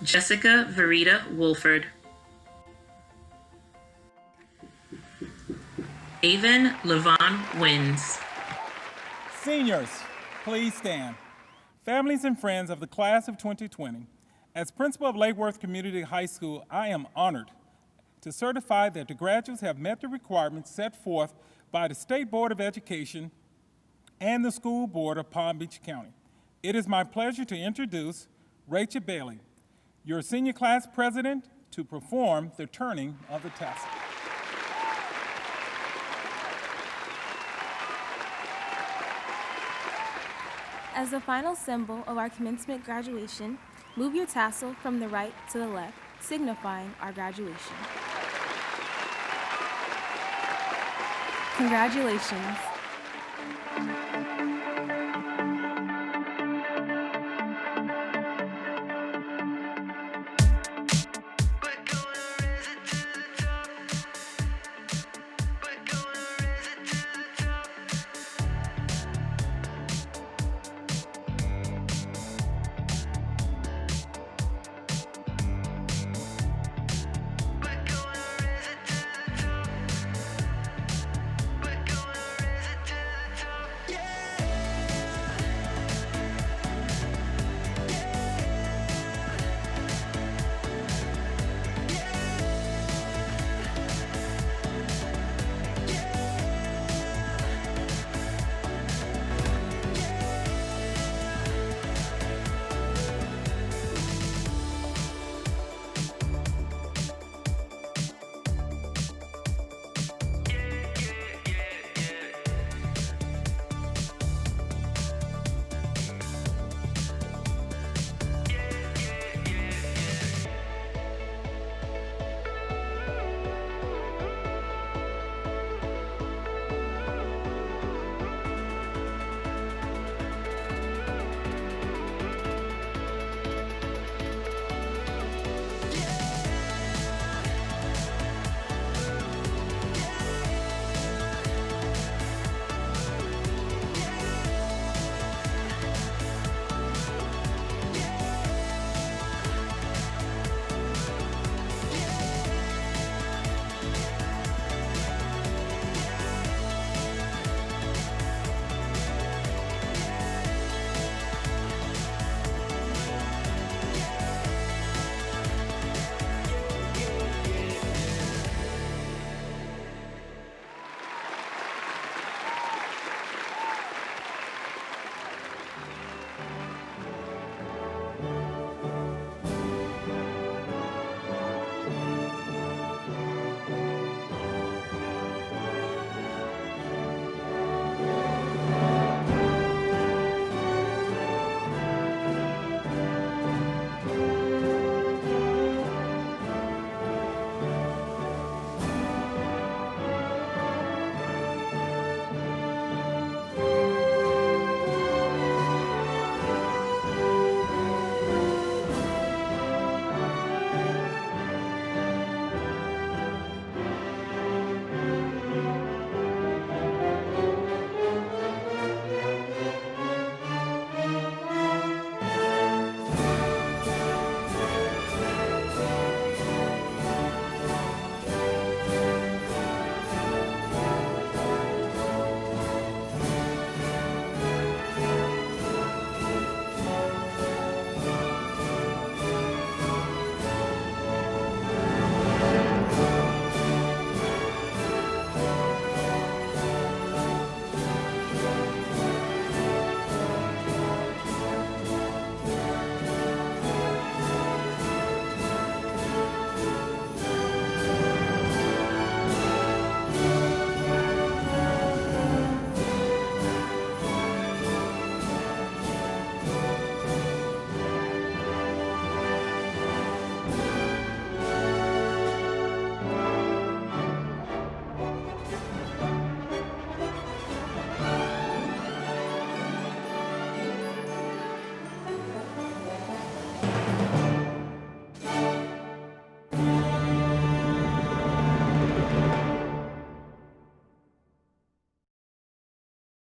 Jessica Verita Wolford, Avon Levon Wins. Seniors, please stand. Families and friends of the class of 2020, as principal of Lake Worth Community High School, I am honored to certify that the graduates have met the requirements set forth by the State Board of Education and the School Board of Palm Beach County. It is my pleasure to introduce Rachel Bailey, your senior class president, to perform the turning of the tassel. As the final symbol of our commencement graduation, move your tassel from the right to the left, signifying our graduation. Congratulations.